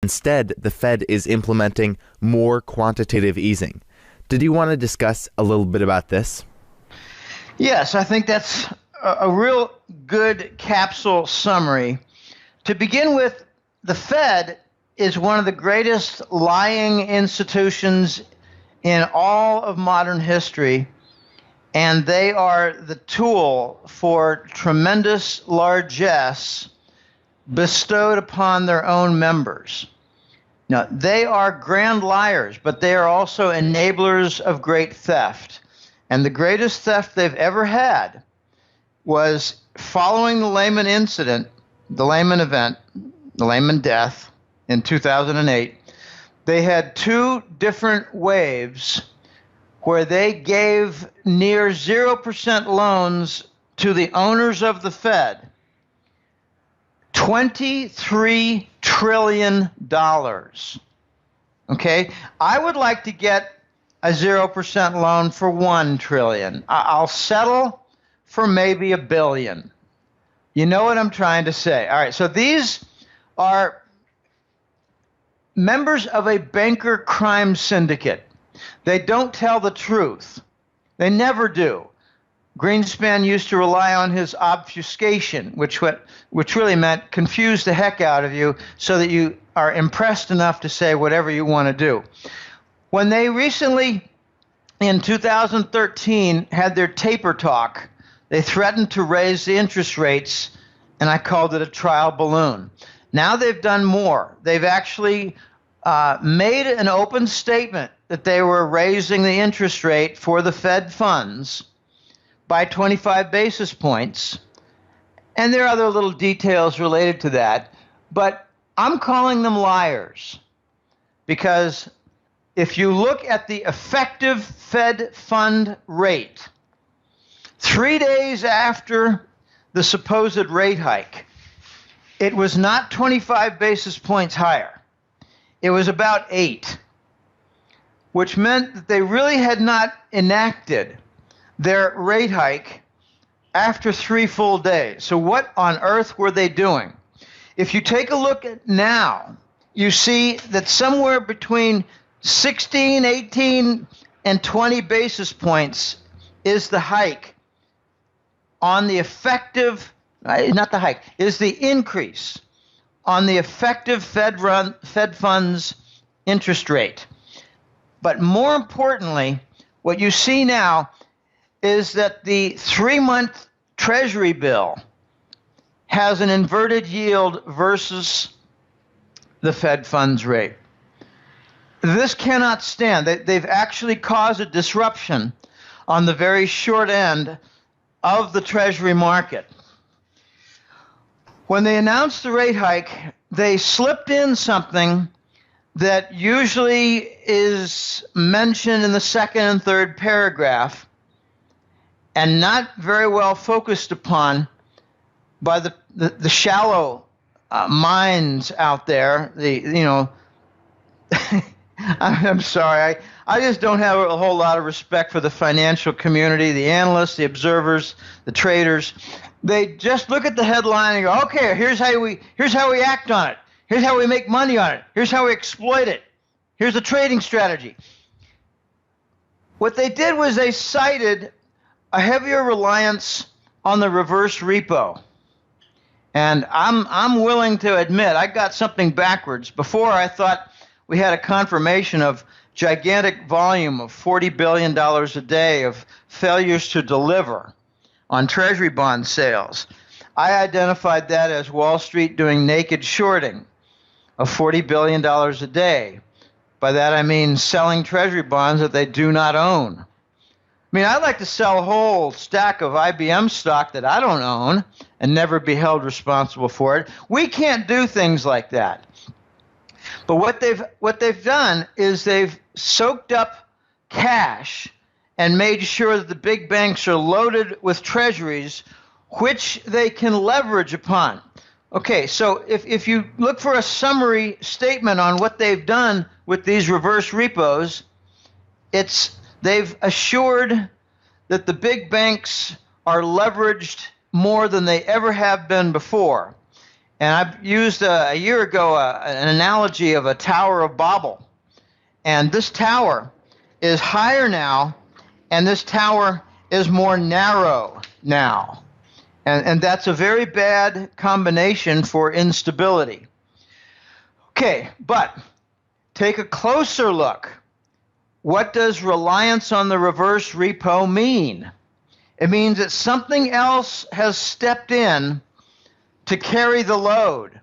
Instead, the Fed is implementing more quantitative easing. Did you want to discuss a little bit about this? Yes, I think that's a real good capsule summary. To begin with, the Fed is one of the greatest lying institutions in all of modern history, and they are the tool for tremendous largesse bestowed upon their own members. Now, they are grand liars, but they are also enablers of great theft. And the greatest theft they've ever had was following the Lehman incident, the Lehman event, the Lehman death in 2008. They had two different waves where they gave near 0% loans to the owners of the Fed. $23 trillion. Okay? I would like to get a 0% loan for $1 trillion. I'll settle for maybe $1 billion. You know what I'm trying to say. All right, so these are members of a banker crime syndicate. They don't tell the truth. They never do. Greenspan used to rely on his obfuscation, which really meant confuse the heck out of you so that you are impressed enough to say whatever you want to do. When they recently, in 2013, had their taper talk, they threatened to raise the interest rates, and I called it a trial balloon. Now they've done more. They've actually made an open statement that they were raising the interest rate for the Fed funds by 25 basis points. And there are other little details related to that. But I'm calling them liars because if you look at the effective Fed fund rate, 3 days after the supposed rate hike, it was not 25 basis points higher. It was about 8, which meant that they really had not enacted their rate hike after 3 full days. So what on earth were they doing? If you take a look at now, you see that somewhere between 16, 18, and 20 basis points is the hike on the effective, not the hike, is the increase on the effective Fed funds interest rate. But more importantly, what you see now is that the 3-month Treasury bill has an inverted yield versus the Fed funds rate. This cannot stand. They've actually caused a disruption on the very short end of the Treasury market. When they announced the rate hike, they slipped in something that usually is mentioned in the second and third paragraph and not very well focused upon by the shallow minds out there. I'm sorry, I just don't have a whole lot of respect for the financial community, the analysts, the observers, the traders. They just look at the headline and go, okay, here's how we act on it. Here's how we make money on it. Here's how we exploit it. Here's the trading strategy. What they did was they cited a heavier reliance on the reverse repo. And I'm willing to admit I got something backwards. Before I thought we had a confirmation of gigantic volume of $40 billion a day of failures to deliver on Treasury bond sales. I identified that as Wall Street doing naked shorting of $40 billion a day. By that I mean selling Treasury bonds that they do not own. I mean, I'd like to sell a whole stack of IBM stock that I don't own and never be held responsible for it. We can't do things like that. But what they've done is they've soaked up cash and made sure that the big banks are loaded with treasuries, which they can leverage upon. Okay, so if you look for a summary statement on what they've done with these reverse repos, they've assured that the big banks are leveraged more than they ever have been before. And I've used a year ago an analogy of a Tower of Babel. And this tower is higher now, and this tower is more narrow now. And that's a very bad combination for instability. Okay, but take a closer look. What does reliance on the reverse repo mean? It means that something else has stepped in to carry the load.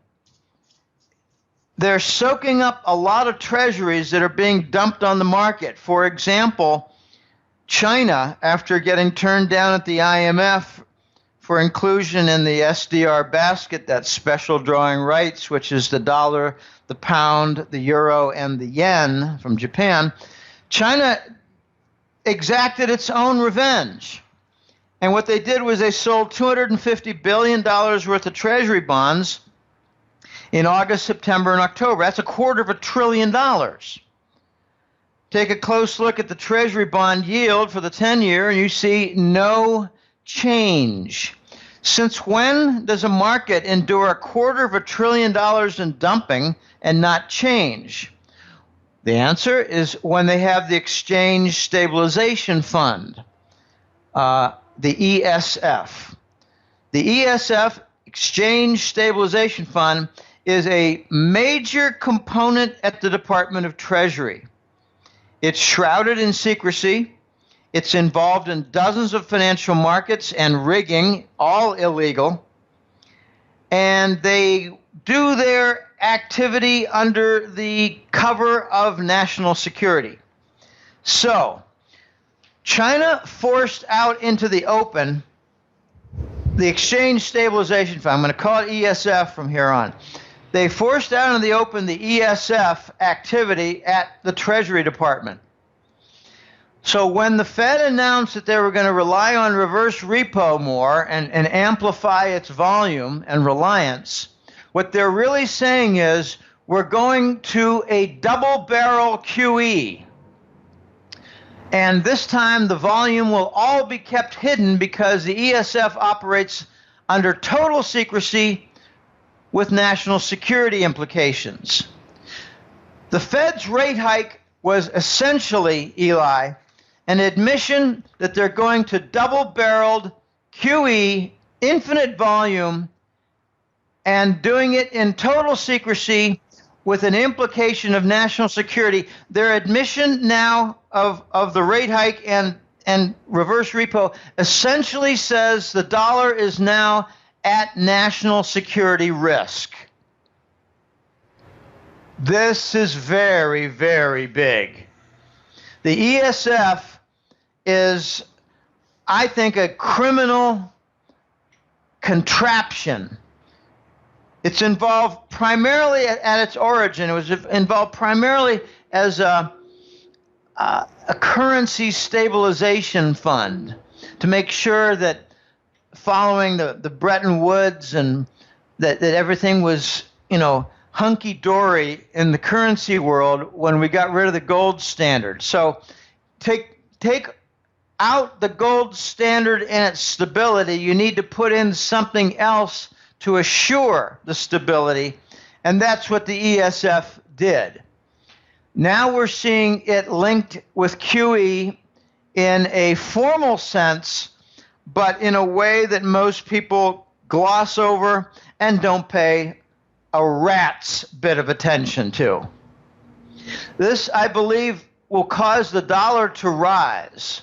They're soaking up a lot of treasuries that are being dumped on the market. For example, China, after getting turned down at the IMF for inclusion in the SDR basket, that's special drawing rights, which is the dollar, the pound, the euro, and the yen from Japan, China exacted its own revenge. And what they did was they sold $250 billion worth of treasury bonds in August, September, and October. That's $250 billion. Take a close look at the treasury bond yield for the 10-year, and you see no change. Since when does a market endure $250 billion in dumping and not change? The answer is when they have the Exchange Stabilization Fund, the ESF. The ESF, Exchange Stabilization Fund, is a major component at the Department of Treasury. It's shrouded in secrecy. It's involved in dozens of financial markets and rigging, all illegal. And they do their activity under the cover of national security. So, China forced out into the open the Exchange Stabilization Fund. I'm going to call it ESF from here on. They forced out into the open the ESF activity at the Treasury Department. So when the Fed announced that they were going to rely on reverse repo more and amplify its volume and reliance, what they're really saying is we're going to a double-barrel QE. And this time the volume will all be kept hidden because the ESF operates under total secrecy with national security implications. The Fed's rate hike was essentially, Eli, an admission that they're going to double-barreled QE, infinite volume, and doing it in total secrecy with an implication of national security. Their admission now of the rate hike and reverse repo essentially says the dollar is now at national security risk. This is very, very big. The ESF is, I think, a criminal contraption. It's involved primarily at its origin. It was involved primarily as a currency stabilization fund to make sure that following the Bretton Woods and that everything was, hunky-dory in the currency world when we got rid of the gold standard. So take out the gold standard and its stability. You need to put in something else to assure the stability, and that's what the ESF did. Now we're seeing it linked with QE in a formal sense, but in a way that most people gloss over and don't pay a rat's bit of attention to. This, I believe, will cause the dollar to rise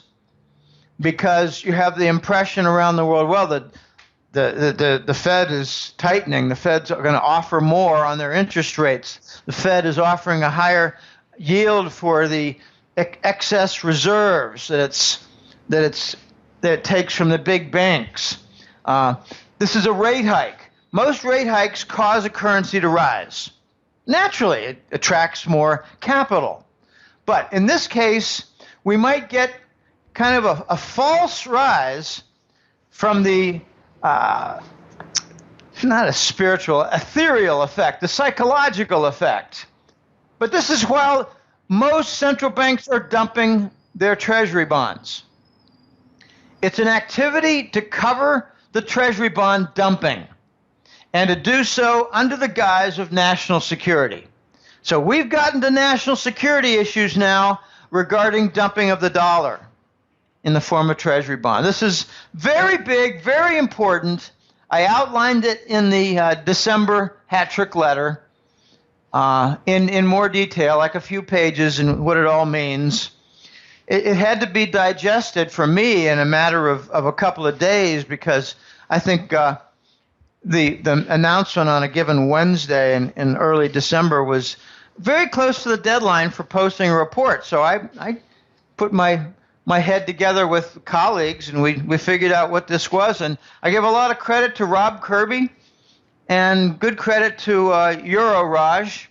because you have the impression around the world, well, the Fed is tightening. The Fed's going to offer more on their interest rates. The Fed is offering a higher yield for the excess reserves that it takes from the big banks. This is a rate hike. Most rate hikes cause a currency to rise. Naturally, it attracts more capital. But in this case, we might get kind of a false rise from the not a spiritual, ethereal effect, the psychological effect. But this is while most central banks are dumping their treasury bonds. It's an activity to cover the treasury bond dumping. and to do so under the guise of national security. So we've gotten to national security issues now regarding dumping of the dollar in the form of Treasury bond. This is very big, very important. I outlined it in the December hat-trick letter in more detail, like a few pages, and what it all means. It had to be digested for me in a matter of a couple of days, because I think the announcement on a given Wednesday in early December was very close to the deadline for posting a report. So I put my head together with colleagues, and we figured out what this was. And I give a lot of credit to Rob Kirby and good credit to Euroraj.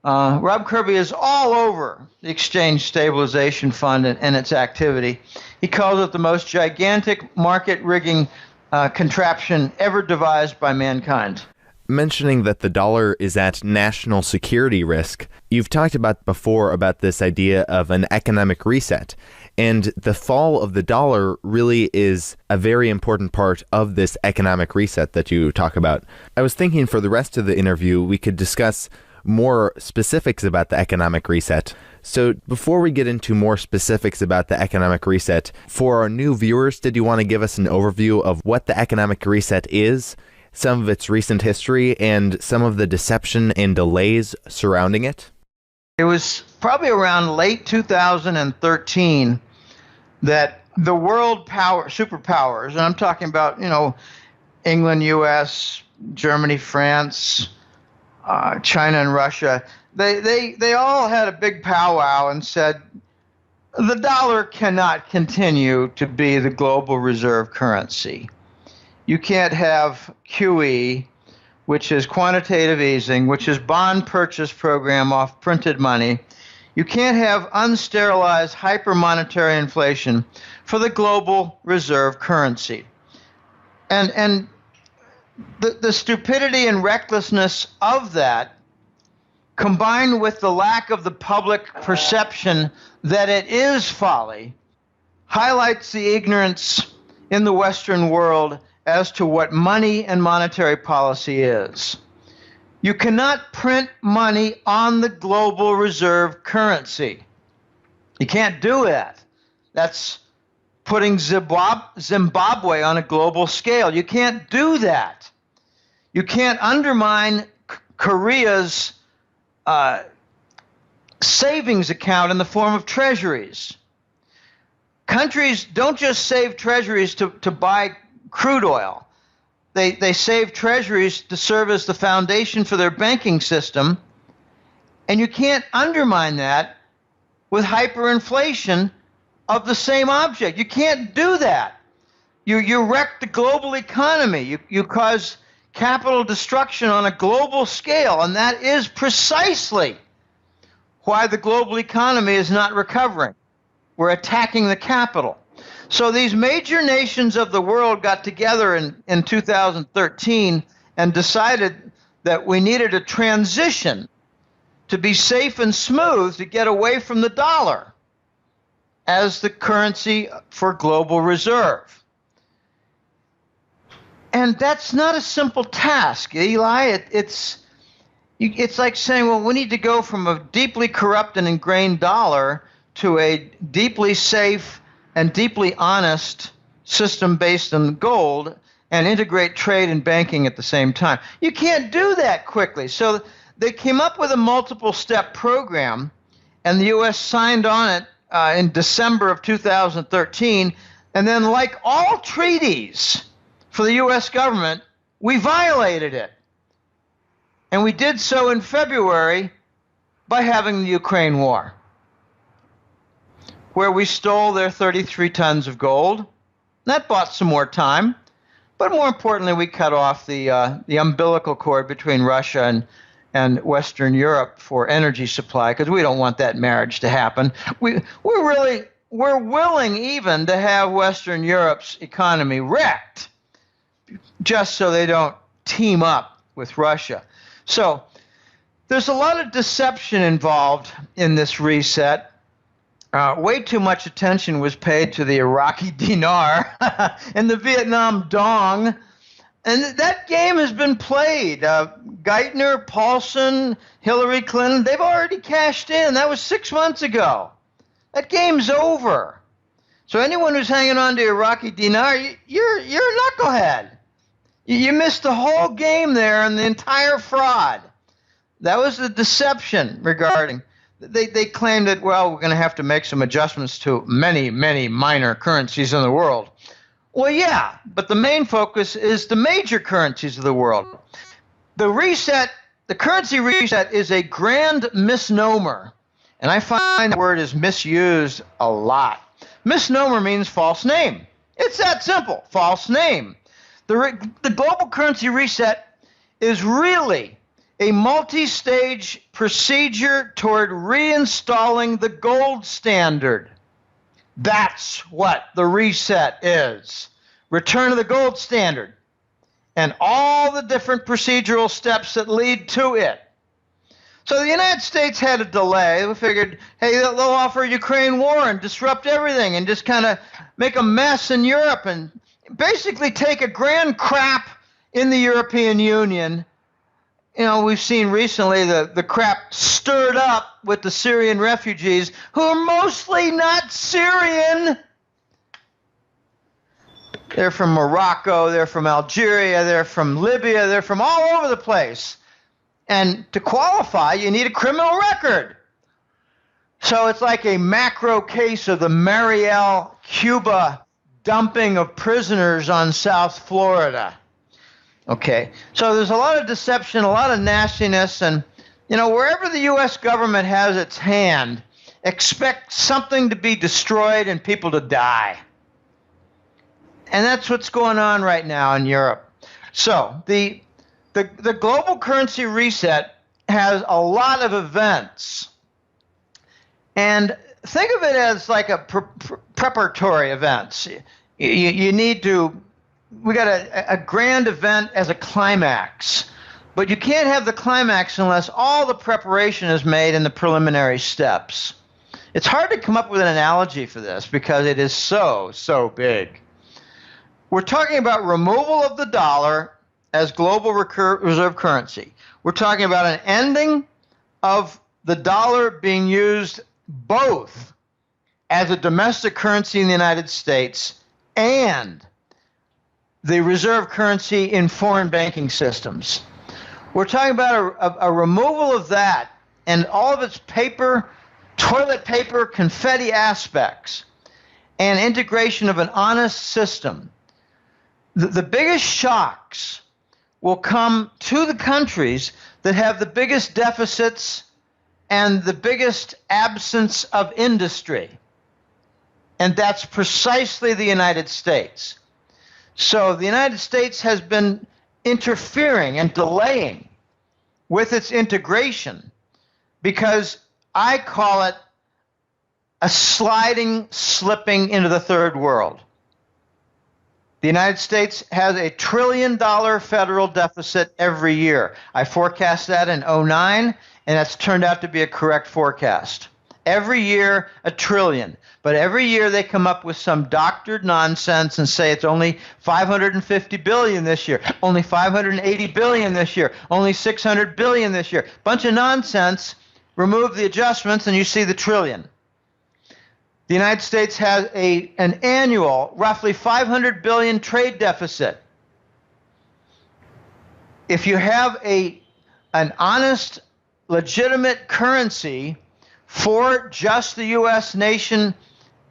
Rob Kirby is all over the Exchange Stabilization Fund and its activity. He calls it the most gigantic market rigging contraption ever devised by mankind. Mentioning that the dollar is at national security risk, you've talked about before about this idea of an economic reset, and the fall of the dollar really is a very important part of this economic reset that you talk about. I was thinking for the rest of the interview, we could discuss more specifics about the economic reset. So before we get into more specifics about the economic reset, for our new viewers, did you want to give us an overview of what the economic reset is, some of its recent history, and some of the deception and delays surrounding it? It was probably around late 2013 that the world superpowers, and I'm talking about, England, US, Germany, France, China and Russia, they all had a big powwow and said the dollar cannot continue to be the global reserve currency. You can't have QE, which is quantitative easing, which is bond purchase program off printed money. You can't have unsterilized hypermonetary inflation for the global reserve currency. And the stupidity and recklessness of that, combined with the lack of the public perception that it is folly, highlights the ignorance in the Western world as to what money and monetary policy is. You cannot print money on the global reserve currency. You can't do that. That's putting Zimbabwe on a global scale. You can't do that. You can't undermine Korea's savings account in the form of treasuries. Countries don't just save treasuries to buy crude oil. They save treasuries to serve as the foundation for their banking system, and you can't undermine that with hyperinflation of the same object. You can't do that. You wreck the global economy. You cause capital destruction on a global scale, and that is precisely why the global economy is not recovering. We're attacking the capital. So these major nations of the world got together in 2013 and decided that we needed a transition to be safe and smooth to get away from the dollar as the currency for global reserve. And that's not a simple task, Eli. It's like saying, well, we need to go from a deeply corrupt and ingrained dollar to a deeply safe and deeply honest system based on gold and integrate trade and banking at the same time. You can't do that quickly. So they came up with a multiple-step program, and the U.S. signed on it in December of 2013. And then, like all treaties for the U.S. government, we violated it. And we did so in February by having the Ukraine war, where we stole their 33 tons of gold. That bought some more time. But more importantly, we cut off the umbilical cord between Russia and Western Europe for energy supply, because we don't want that marriage to happen. We're willing even to have Western Europe's economy wrecked just so they don't team up with Russia. So there's a lot of deception involved in this reset. Way too much attention was paid to the Iraqi dinar and the Vietnam dong. And that game has been played. Geithner, Paulson, Hillary Clinton, they've already cashed in. That was 6 months ago. That game's over. So anyone who's hanging on to Iraqi dinar, you're a knucklehead. You missed the whole game there and the entire fraud. That was the deception regarding. They claimed that, well, we're going to have to make some adjustments to many, many minor currencies in the world. Well, yeah, but the main focus is the major currencies of the world. The currency reset is a grand misnomer, and I find the word is misused a lot. Misnomer means false name. It's that simple, false name. The global currency reset is really a multi-stage procedure toward reinstalling the gold standard. That's what the reset is. Return to the gold standard and all the different procedural steps that lead to it. So the United States had a delay. We figured, hey, they'll offer Ukraine war and disrupt everything and just kind of make a mess in Europe and basically take a grand crap in the European Union. You know, we've seen recently the crap stirred up with the Syrian refugees, who are mostly not Syrian. They're from Morocco, they're from Algeria, they're from Libya, they're from all over the place. And to qualify, you need a criminal record. So it's like a macro case of the Mariel, Cuba dumping of prisoners on South Florida. Okay, so there's a lot of deception, a lot of nastiness, and, you know, wherever the U.S. government has its hand, expect something to be destroyed and people to die. And that's what's going on right now in Europe. So the global currency reset has a lot of events. And think of it as like a preparatory events. You need to. We got a grand event as a climax, but you can't have the climax unless all the preparation is made in the preliminary steps. It's hard to come up with an analogy for this because it is so big. We're talking about removal of the dollar as global reserve currency. We're talking about an ending of the dollar being used both as a domestic currency in the United States and the reserve currency in foreign banking systems. We're talking about a removal of that and all of its paper, toilet paper, confetti aspects, and integration of an honest system. The biggest shocks will come to the countries that have the biggest deficits and the biggest absence of industry. And that's precisely the United States. So the United States has been interfering and delaying with its integration because I call it a slipping into the third world. The United States has $1 trillion federal deficit every year. I forecast that in 2009, and that's turned out to be a correct forecast. Every year, $1 trillion. But every year they come up with some doctored nonsense and say it's only $550 billion this year, only $580 billion this year, only $600 billion this year. Bunch of nonsense. Remove the adjustments and you see the trillion. The United States has an annual, roughly $500 billion trade deficit. If you have an honest, legitimate currency for just the U.S. nation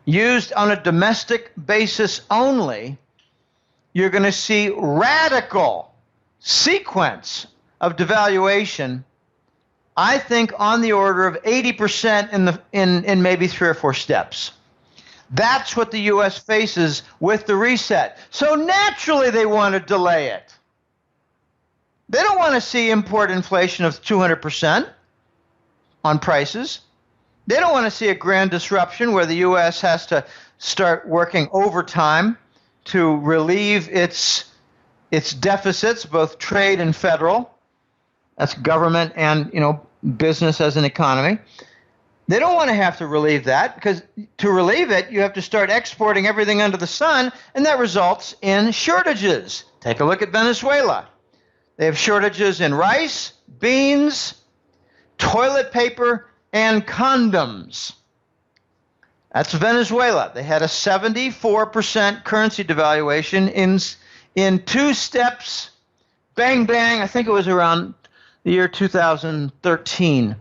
used on a domestic basis only, you're going to see radical sequence of devaluation, I think on the order of 80% in maybe 3 or 4 steps. That's what the U.S. faces with the reset. So naturally they want to delay it. They don't want to see import inflation of 200% on prices. They don't want to see a grand disruption where the U.S. has to start working overtime to relieve its deficits, both trade and federal. That's government and, business as an economy. They don't want to have to relieve that, because to relieve it, you have to start exporting everything under the sun, and that results in shortages. Take a look at Venezuela. They have shortages in rice, beans, toilet paper, and condoms. That's Venezuela. They had a 74% currency devaluation in 2 steps. Bang, bang. I think it was around the year 2013.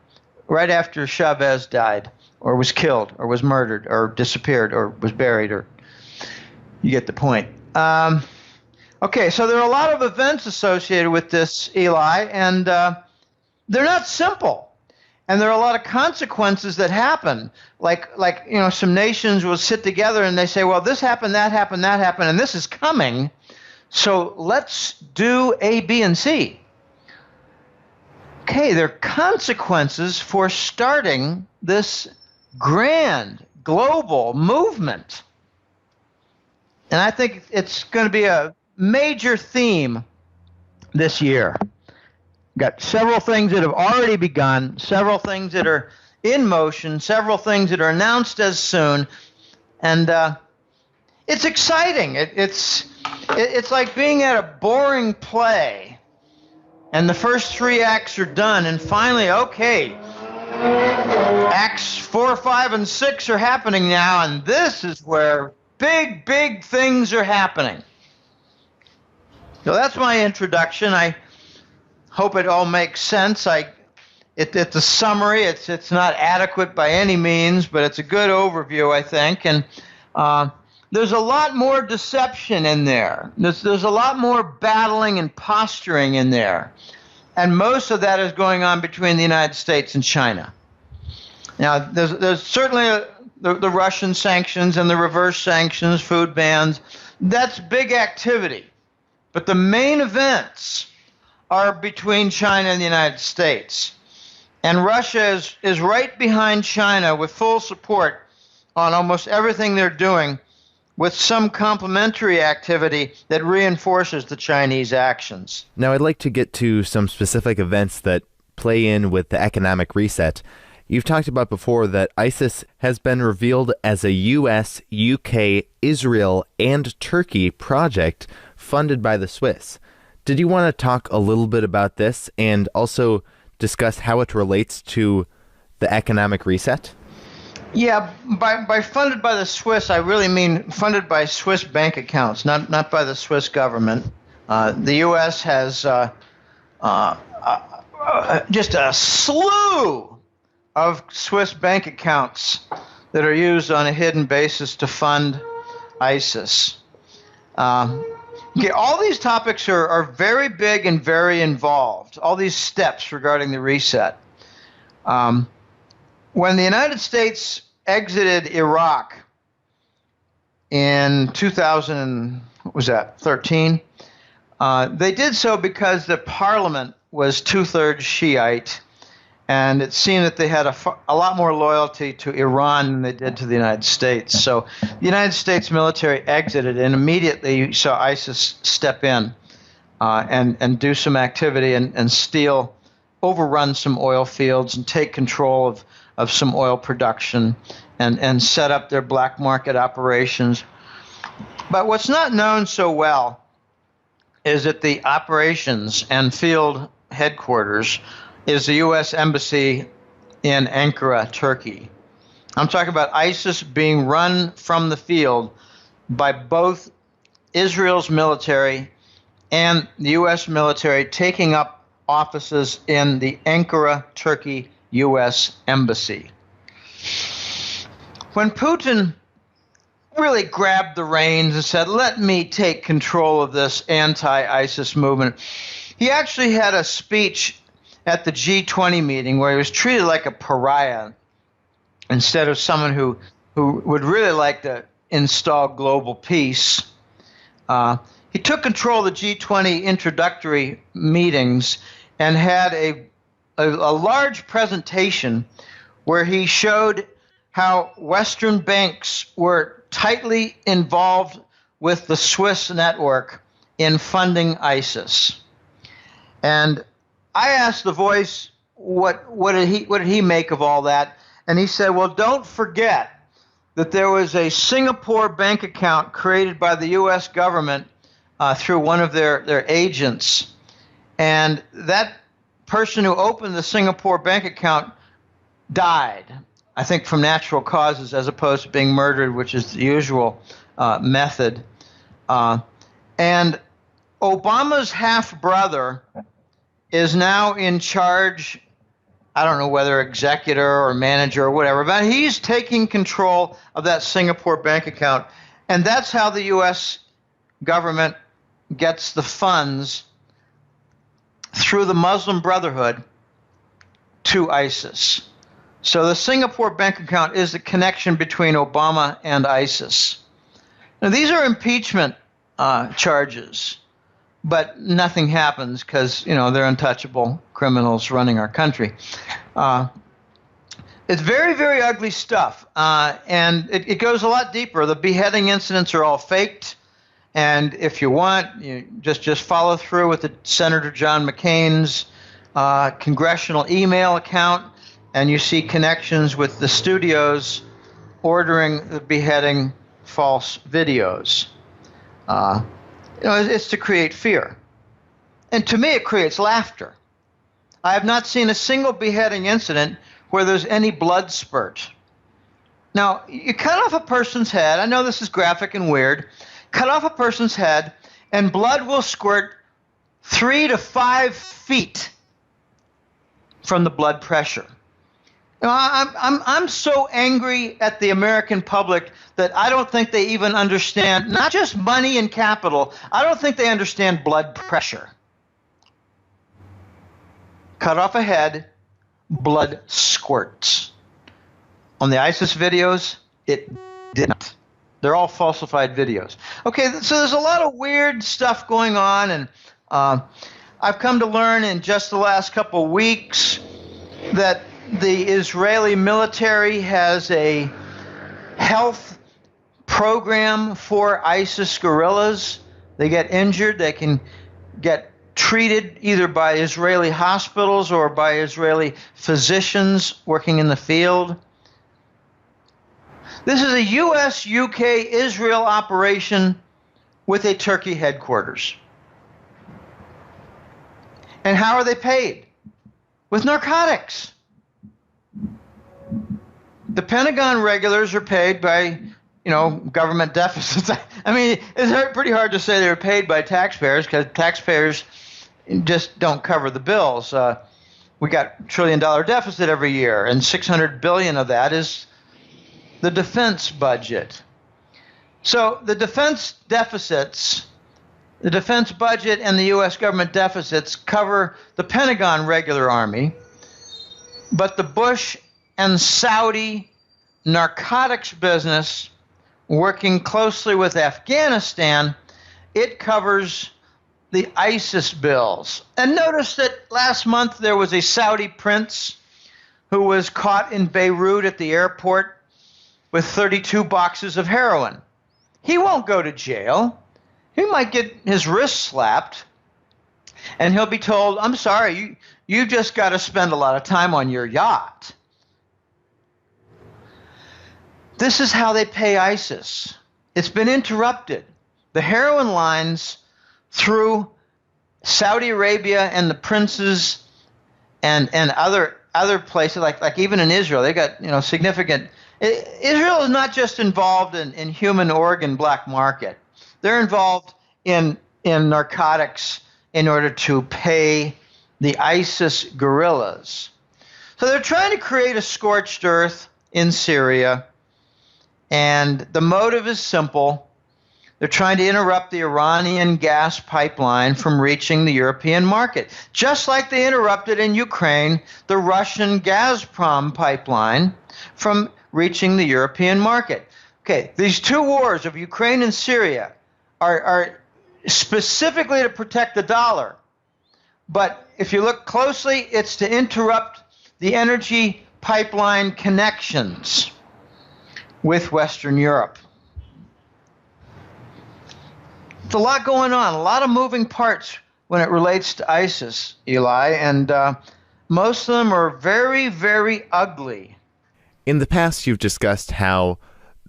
Right after Chavez died, or was killed, or was murdered, or disappeared, or was buried, or you get the point. Okay, so there are a lot of events associated with this, Eli, and they're not simple. And there are a lot of consequences that happen. Like some nations will sit together and they say, well, this happened, that happened, that happened, and this is coming, so let's do A, B, and C. Okay, there are consequences for starting this grand global movement. And I think it's going to be a major theme this year. Got several things that have already begun, several things that are in motion, several things that are announced as soon. And it's exciting. It's like being at a boring play. And the first 3 acts are done, and finally, okay, acts 4, 5, and 6 are happening now, and this is where big, big things are happening. So that's my introduction. I hope it all makes sense. It's a summary. It's not adequate by any means, but it's a good overview, I think. And there's a lot more deception in there. There's a lot more battling and posturing in there. And most of that is going on between the United States and China. Now, there's certainly the Russian sanctions and the reverse sanctions, food bans. That's big activity. But the main events are between China and the United States. And Russia is right behind China with full support on almost everything they're doing, with some complementary activity that reinforces the Chinese actions. Now, I'd like to get to some specific events that play in with the economic reset. You've talked about before that ISIS has been revealed as a U.S., UK, Israel, and Turkey project funded by the Swiss. Did you want to talk a little bit about this and also discuss how it relates to the economic reset? Yeah, by funded by the Swiss, I really mean funded by Swiss bank accounts, not by the Swiss government. The U.S. has just a slew of Swiss bank accounts that are used on a hidden basis to fund ISIS. Okay, all these topics are very big and very involved, all these steps regarding the reset. When the United States exited Iraq in 2013, they did so because the parliament was 2/3 Shiite, and it seemed that they had a lot more loyalty to Iran than they did to the United States. So the United States military exited, and immediately you saw ISIS step in and do some activity and steal, overrun some oil fields and take control of some oil production and set up their black market operations. But what's not known so well is that the operations and field headquarters is the U.S. Embassy in Ankara, Turkey. I'm talking about ISIS being run from the field by both Israel's military and the U.S. military taking up offices in the Ankara, Turkey U.S. Embassy. When Putin really grabbed the reins and said, let me take control of this anti-ISIS movement, he actually had a speech at the G20 meeting where he was treated like a pariah instead of someone who would really like to install global peace. He took control of the G20 introductory meetings and had a large presentation where he showed how Western banks were tightly involved with the Swiss network in funding ISIS. And I asked The Voice what did he make of all that, And he said, well, don't forget that there was a Singapore bank account created by the U.S. government through one of their agents. And that person who opened the Singapore bank account died, I think from natural causes as opposed to being murdered, which is the usual method. And Obama's half-brother is now in charge, I don't know whether executor or manager or whatever, but he's taking control of that Singapore bank account. And that's how the U.S. government gets the funds through the Muslim Brotherhood to ISIS. So the Singapore bank account is the connection between Obama and ISIS. Now, these are impeachment charges, but nothing happens because, they're untouchable criminals running our country. It's very, very ugly stuff, and it goes a lot deeper. The beheading incidents are all faked, and if you want, you just follow through with the Senator John McCain's congressional email account, and you see connections with the studios ordering the beheading false videos. It's to create fear. And to me, it creates laughter. I have not seen a single beheading incident where there's any blood spurt. Now, you cut off a person's head. I know this is graphic and weird. Cut off a person's head, and blood will squirt 3 to 5 feet from the blood pressure. I'm so angry at the American public that I don't think they even understand, not just money and capital, I don't think they understand blood pressure. Cut off a head, blood squirts. On the ISIS videos, it didn't. They're all falsified videos. Okay, so there's a lot of weird stuff going on, and I've come to learn in just the last couple of weeks that the Israeli military has a health program for ISIS guerrillas. They get injured, they can get treated either by Israeli hospitals or by Israeli physicians working in the field. This is a U.S., UK, Israel operation with a Turkey headquarters. And how are they paid? With narcotics. The Pentagon regulars are paid by, government deficits. I mean, it's pretty hard to say they're paid by taxpayers because taxpayers just don't cover the bills. We got $1 trillion deficit every year, and $600 billion of that is the defense budget. So the defense deficits, the defense budget and the U.S. government deficits cover the Pentagon regular army, but the Bush and Saudi narcotics business, working closely with Afghanistan, it covers the ISIS bills. And notice that last month there was a Saudi prince who was caught in Beirut at the airport with 32 boxes of heroin. He won't go to jail. He might get his wrist slapped, and he'll be told, I'm sorry, you just got to spend a lot of time on your yacht. This is how they pay ISIS. It's been interrupted. The heroin lines through Saudi Arabia and the princes and other places, like even in Israel, they got significant. Israel is not just involved in human organ black market. They're involved in narcotics in order to pay the ISIS guerrillas. So they're trying to create a scorched earth in Syria. And the motive is simple. They're trying to interrupt the Iranian gas pipeline from reaching the European market, just like they interrupted in Ukraine the Russian Gazprom pipeline from reaching the European market. Okay, these two wars of Ukraine and Syria are specifically to protect the dollar. But if you look closely, it's to interrupt the energy pipeline connections with Western Europe. It's a lot going on, a lot of moving parts when it relates to ISIS, Eli, and most of them are very, very ugly. In the past, you've discussed how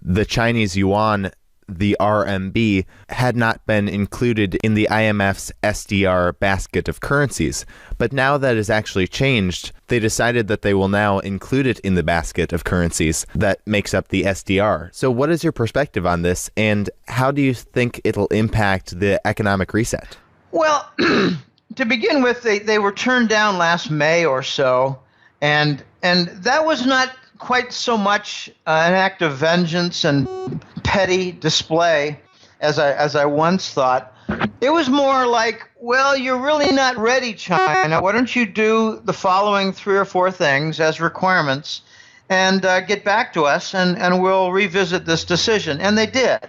the Chinese yuan, the RMB, had not been included in the IMF's SDR basket of currencies. But now that has actually changed. They decided that they will now include it in the basket of currencies that makes up the SDR. So what is your perspective on this, and how do you think it'll impact the economic reset? Well, to begin with, they were turned down last May or so, and that was not quite so much an act of vengeance and petty display as I once thought. It was more like, well, you're really not ready, China. Why don't you do the following 3 or 4 things as requirements and get back to us, and we'll revisit this decision. And they did.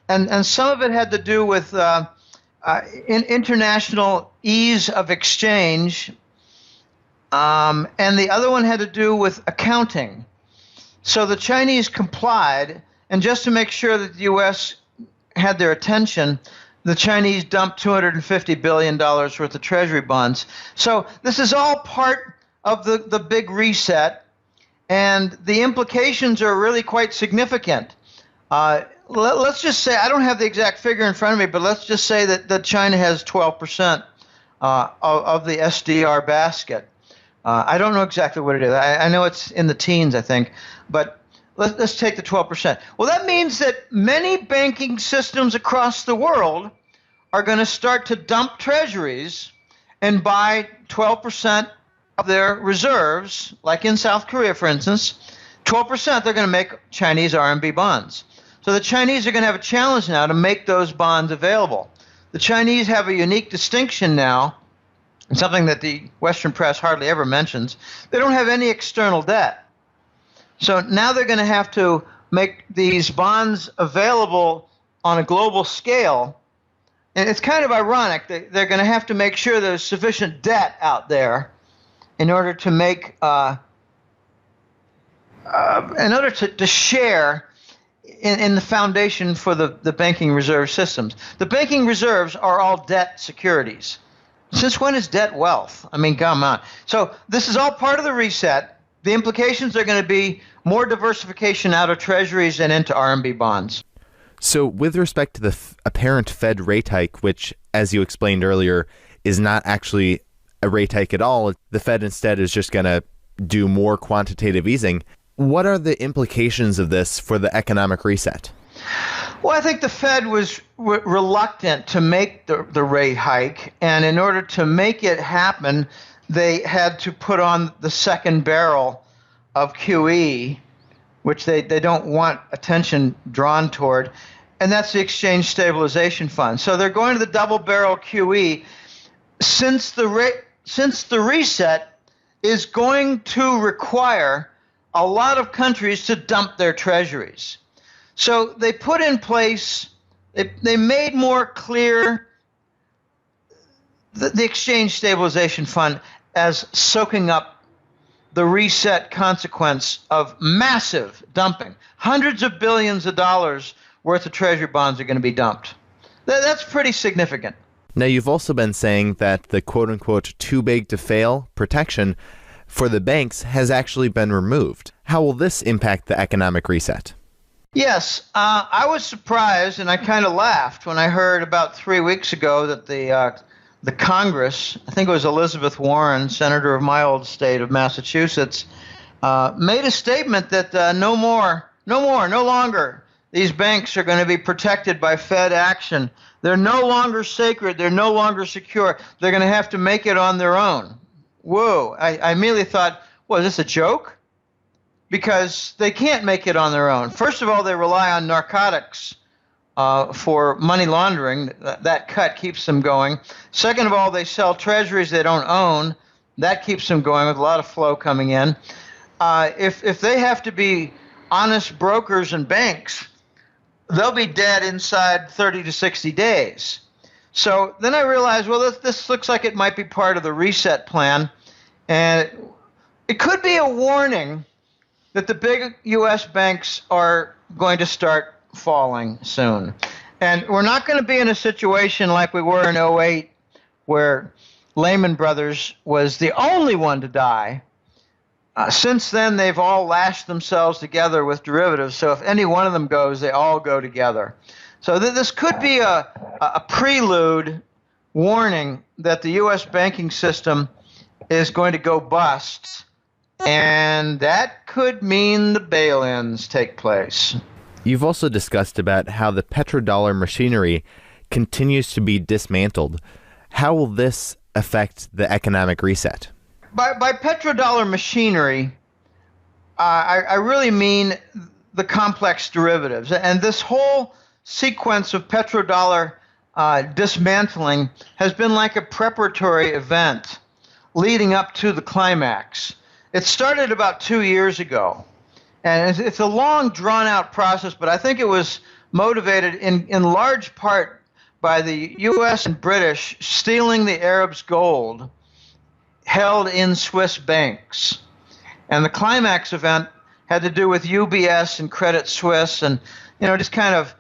And some of it had to do with international ease of exchange, and the other one had to do with accounting. So the Chinese complied, and just to make sure that the U.S. had their attention, the Chinese dumped $250 billion worth of treasury bonds. So this is all part of the big reset, and the implications are really quite significant. Let's just say, I don't have the exact figure in front of me, but let's just say that China has 12% of the SDR basket. I don't know exactly what it is. I know it's in the teens, I think, but let's take the 12%. Well, that means that many banking systems across the world are going to start to dump treasuries and buy 12% of their reserves, like in South Korea, for instance. 12% they're going to make Chinese RMB bonds. So the Chinese are going to have a challenge now to make those bonds available. The Chinese have a unique distinction now, and something that the Western press hardly ever mentions. They don't have any external debt. So now they're going to have to make these bonds available on a global scale. And it's kind of ironic. They're going to have to make sure there's sufficient debt out there in order to make, to share in the foundation for the banking reserve systems. The banking reserves are all debt securities. Since when is debt wealth? I mean, come on. So this is all part of the reset. The implications are going to be more diversification out of treasuries and into RMB bonds. So with respect to the apparent Fed rate hike, which, as you explained earlier, is not actually a rate hike at all, the Fed instead is just going to do more quantitative easing. What are the implications of this for the economic reset? Well, I think the Fed was reluctant to make the rate hike, and in order to make it happen, they had to put on the second barrel of QE, which they don't want attention drawn toward, and that's the Exchange Stabilization Fund. So they're going to the double barrel QE since the reset is going to require a lot of countries to dump their treasuries. So they put in place, they made more clear the Exchange Stabilization Fund as soaking up the reset consequence of massive dumping. Hundreds of billions of dollars worth of treasury bonds are going to be dumped. That's pretty significant. Now, you've also been saying that the quote-unquote too big to fail protection for the banks has actually been removed. How will this impact the economic reset? Yes, I was surprised, and I kind of laughed when I heard about 3 weeks ago that the Congress, I think it was Elizabeth Warren, senator of my old state of Massachusetts, made a statement that no longer, these banks are going to be protected by Fed action. They're no longer sacred. They're no longer secure. They're going to have to make it on their own. Whoa, I immediately thought, well, is this a joke? Because they can't make it on their own. First of all, they rely on narcotics for money laundering. That cut keeps them going. Second of all, they sell treasuries they don't own. That keeps them going with a lot of flow coming in. If they have to be honest brokers and banks, they'll be dead inside 30 to 60 days. So then I realized, well, this looks like it might be part of the reset plan. And it could be a warning that the big U.S. banks are going to start falling soon. And we're not going to be in a situation like we were in 2008 where Lehman Brothers was the only one to die. Since then, they've all lashed themselves together with derivatives. So if any one of them goes, they all go together. So this could be a prelude warning that the U.S. banking system is going to go bust, and that could mean the bail-ins take place. You've also discussed about how the petrodollar machinery continues to be dismantled. How will this affect the economic reset? By petrodollar machinery, I really mean the complex derivatives. And this whole sequence of petrodollar dismantling has been like a preparatory event leading up to the climax. It started about 2 years ago. And it's a long, drawn-out process, but I think it was motivated in large part by the U.S. and British stealing the Arabs' gold held in Swiss banks. And the climax event had to do with UBS and Credit Suisse and, just kind of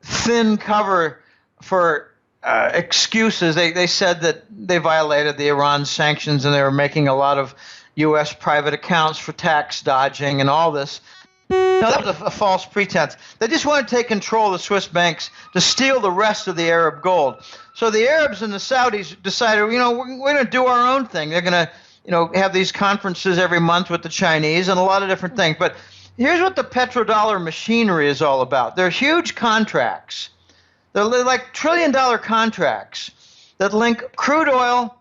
thin cover for excuses. They said that they violated the Iran sanctions and they were making a lot of U.S. private accounts for tax dodging and all this. No, that was a false pretense. They just wanted to take control of the Swiss banks to steal the rest of the Arab gold. So the Arabs and the Saudis decided, we're going to do our own thing. They're going to, have these conferences every month with the Chinese and a lot of different things. But here's what the petrodollar machinery is all about. They're huge contracts. They're like trillion-dollar contracts that link crude oil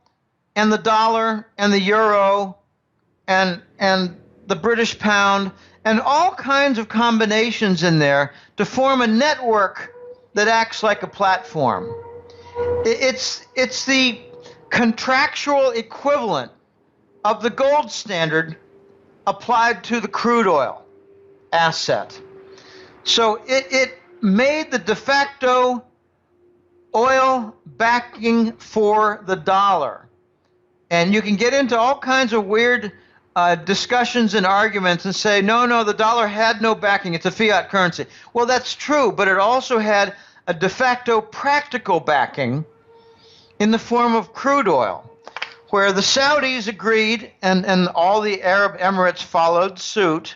and the dollar and the euro and the British pound and all kinds of combinations in there to form a network that acts like a platform. It's the contractual equivalent of the gold standard applied to the crude oil asset. So it made the de facto oil backing for the dollar. And you can get into all kinds of weird discussions and arguments and say, no, the dollar had no backing. It's a fiat currency. Well, that's true, but it also had a de facto practical backing in the form of crude oil, where the Saudis agreed and all the Arab Emirates followed suit.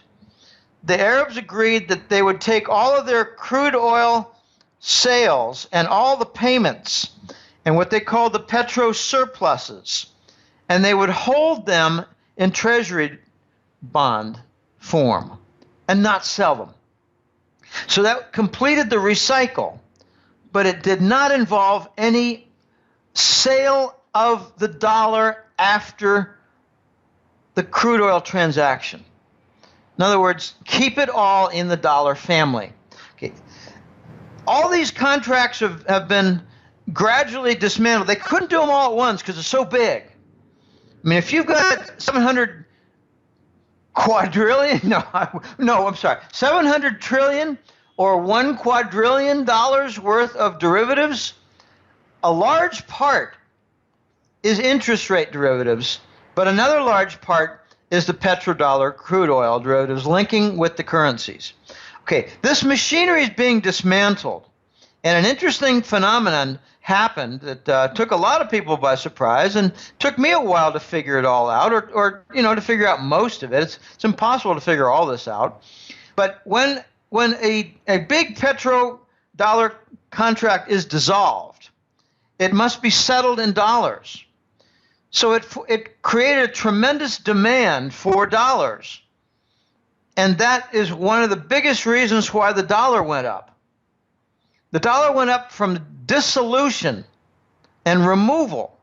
The Arabs agreed that they would take all of their crude oil sales and all the payments and what they called the petro surpluses, and they would hold them in treasury bond form and not sell them. So that completed the recycle, but it did not involve any sale of the dollar after the crude oil transaction. In other words, keep it all in the dollar family. Okay. All these contracts have been gradually dismantled. They couldn't do them all at once because it's so big. I mean, if you've got 700 quadrillion, I'm sorry, 700 trillion or $1 quadrillion worth of derivatives, a large part is interest rate derivatives, but another large part is the petrodollar crude oil derivatives linking with the currencies. Okay, this machinery is being dismantled, and an interesting phenomenon happened that took a lot of people by surprise and took me a while to figure it all out, or to figure out most of it. It's impossible to figure all this out. But when a big petrodollar contract is dissolved, it must be settled in dollars. So it created a tremendous demand for dollars. And that is one of the biggest reasons why the dollar went up. The dollar went up from dissolution and removal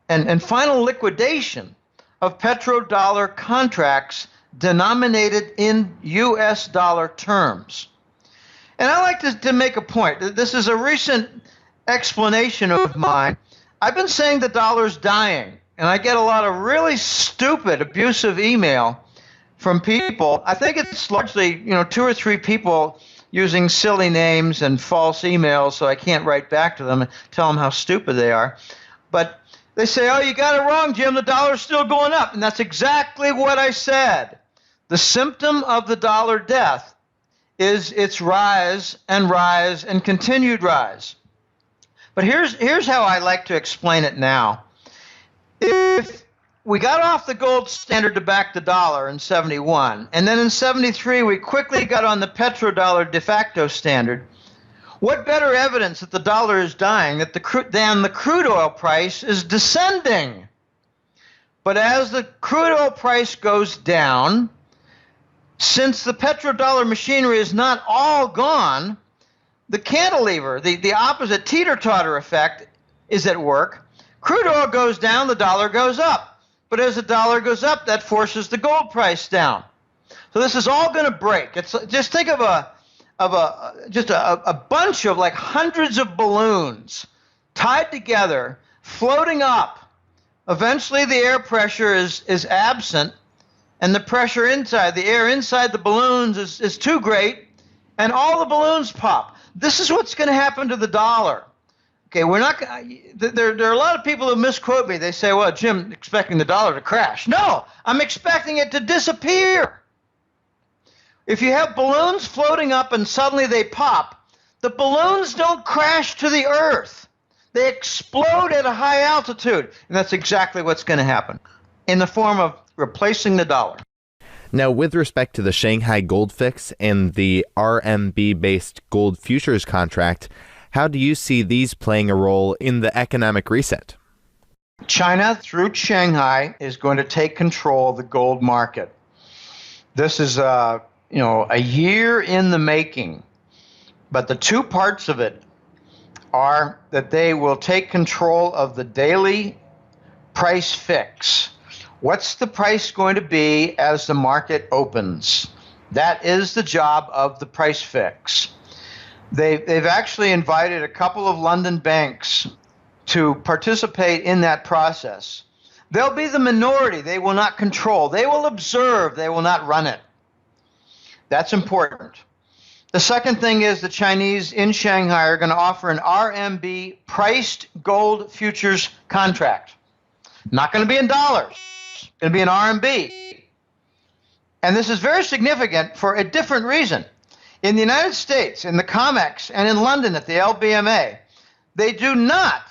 and final liquidation of petrodollar contracts denominated in U.S. dollar terms. And I like to make a point. This is a recent explanation of mine. I've been saying the dollar's dying, and I get a lot of really stupid, abusive email from people. I think it's largely, 2 or 3 people using silly names and false emails, so I can't write back to them and tell them how stupid they are. But they say, oh, you got it wrong, Jim, the dollar's still going up. And that's exactly what I said. The symptom of the dollar death is its rise and continued rise. But here's how I like to explain it now. If we got off the gold standard to back the dollar in 71, and then in 73 we quickly got on the petrodollar de facto standard. What better evidence that the dollar is dying than the crude oil price is descending? But as the crude oil price goes down, since the petrodollar machinery is not all gone, the cantilever, the opposite teeter-totter effect is at work. Crude oil goes down, the dollar goes up. But as the dollar goes up, that forces the gold price down. So this is all going to break. It's just think of a bunch of like hundreds of balloons tied together, floating up. Eventually the air pressure is absent, and the pressure inside, the air inside the balloons is too great, and all the balloons pop. This is what's going to happen to the dollar. Okay, we're not. There are a lot of people who misquote me. They say, "Well, Jim, expecting the dollar to crash." No, I'm expecting it to disappear. If you have balloons floating up and suddenly they pop, the balloons don't crash to the earth. They explode at a high altitude, and that's exactly what's going to happen in the form of replacing the dollar. Now, with respect to the Shanghai Gold Fix and the RMB-based gold futures contract, how do you see these playing a role in the economic reset? China, through Shanghai, is going to take control of the gold market. This is a year in the making, but the two parts of it are that they will take control of the daily price fix. What's the price going to be as the market opens? That is the job of the price fix. They've actually invited a couple of London banks to participate in that process. They'll be the minority. They will not control. They will observe. They will not run it. That's important. The second thing is the Chinese in Shanghai are going to offer an RMB priced gold futures contract. Not going to be in dollars. It's going to be in RMB. And this is very significant for a different reason. In the United States, in the COMEX, and in London at the LBMA, they do not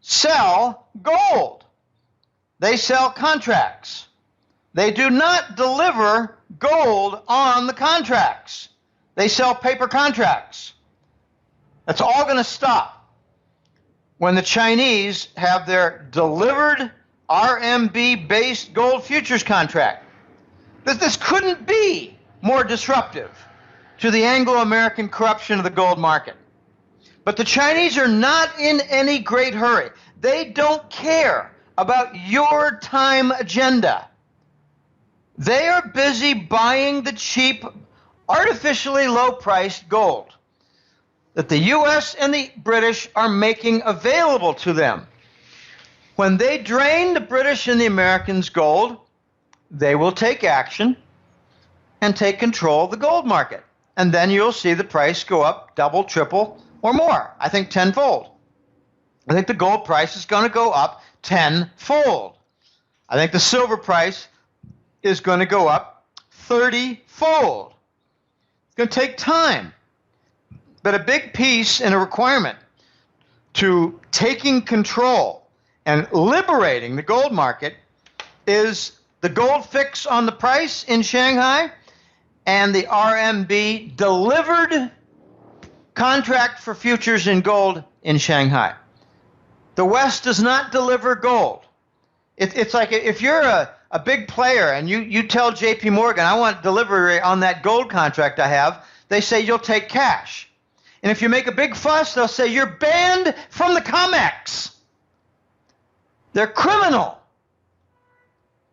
sell gold. They sell contracts. They do not deliver gold on the contracts. They sell paper contracts. That's all going to stop when the Chinese have their delivered RMB-based gold futures contract. This couldn't be more disruptive to the Anglo-American corruption of the gold market. But the Chinese are not in any great hurry. They don't care about your time agenda. They are busy buying the cheap, artificially low-priced gold that the U.S. and the British are making available to them. When they drain the British and the Americans' gold, they will take action and take control of the gold market. And then you'll see the price go up double, triple, or more. I think tenfold. I think the gold price is going to go up tenfold. I think the silver price is going to go up 30-fold. It's going to take time. But a big piece and a requirement to taking control and liberating the gold market is the gold fix on the price in Shanghai and the RMB delivered contract for futures in gold in Shanghai. The West does not deliver gold. It's like if you're a big player and you tell JP Morgan, I want delivery on that gold contract I have, they say you'll take cash. And if you make a big fuss, they'll say you're banned from the COMEX. They're criminal.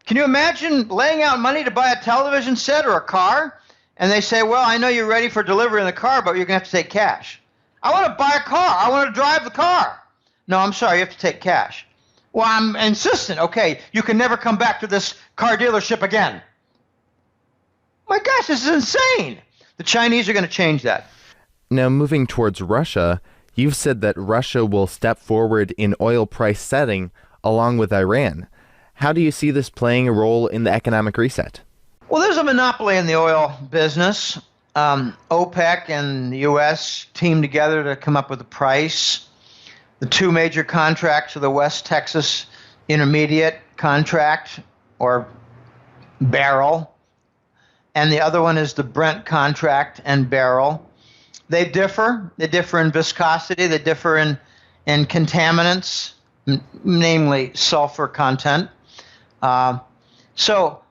Can you imagine laying out money to buy a television set or a car? And they say, well, I know you're ready for delivery in the car, but you're going to have to take cash. I want to buy a car. I want to drive the car. No, I'm sorry, you have to take cash. Well, I'm insistent. Okay, you can never come back to this car dealership again. My gosh, this is insane. The Chinese are going to change that. Now, moving towards Russia, you've said that Russia will step forward in oil price setting along with Iran. How do you see this playing a role in the economic reset? Well, there's a monopoly in the oil business. OPEC and the U.S. teamed together to come up with a price. The two major contracts are the West Texas Intermediate contract or barrel, and the other one is the Brent contract and barrel. They differ. They differ in viscosity. They differ in contaminants, namely sulfur content. So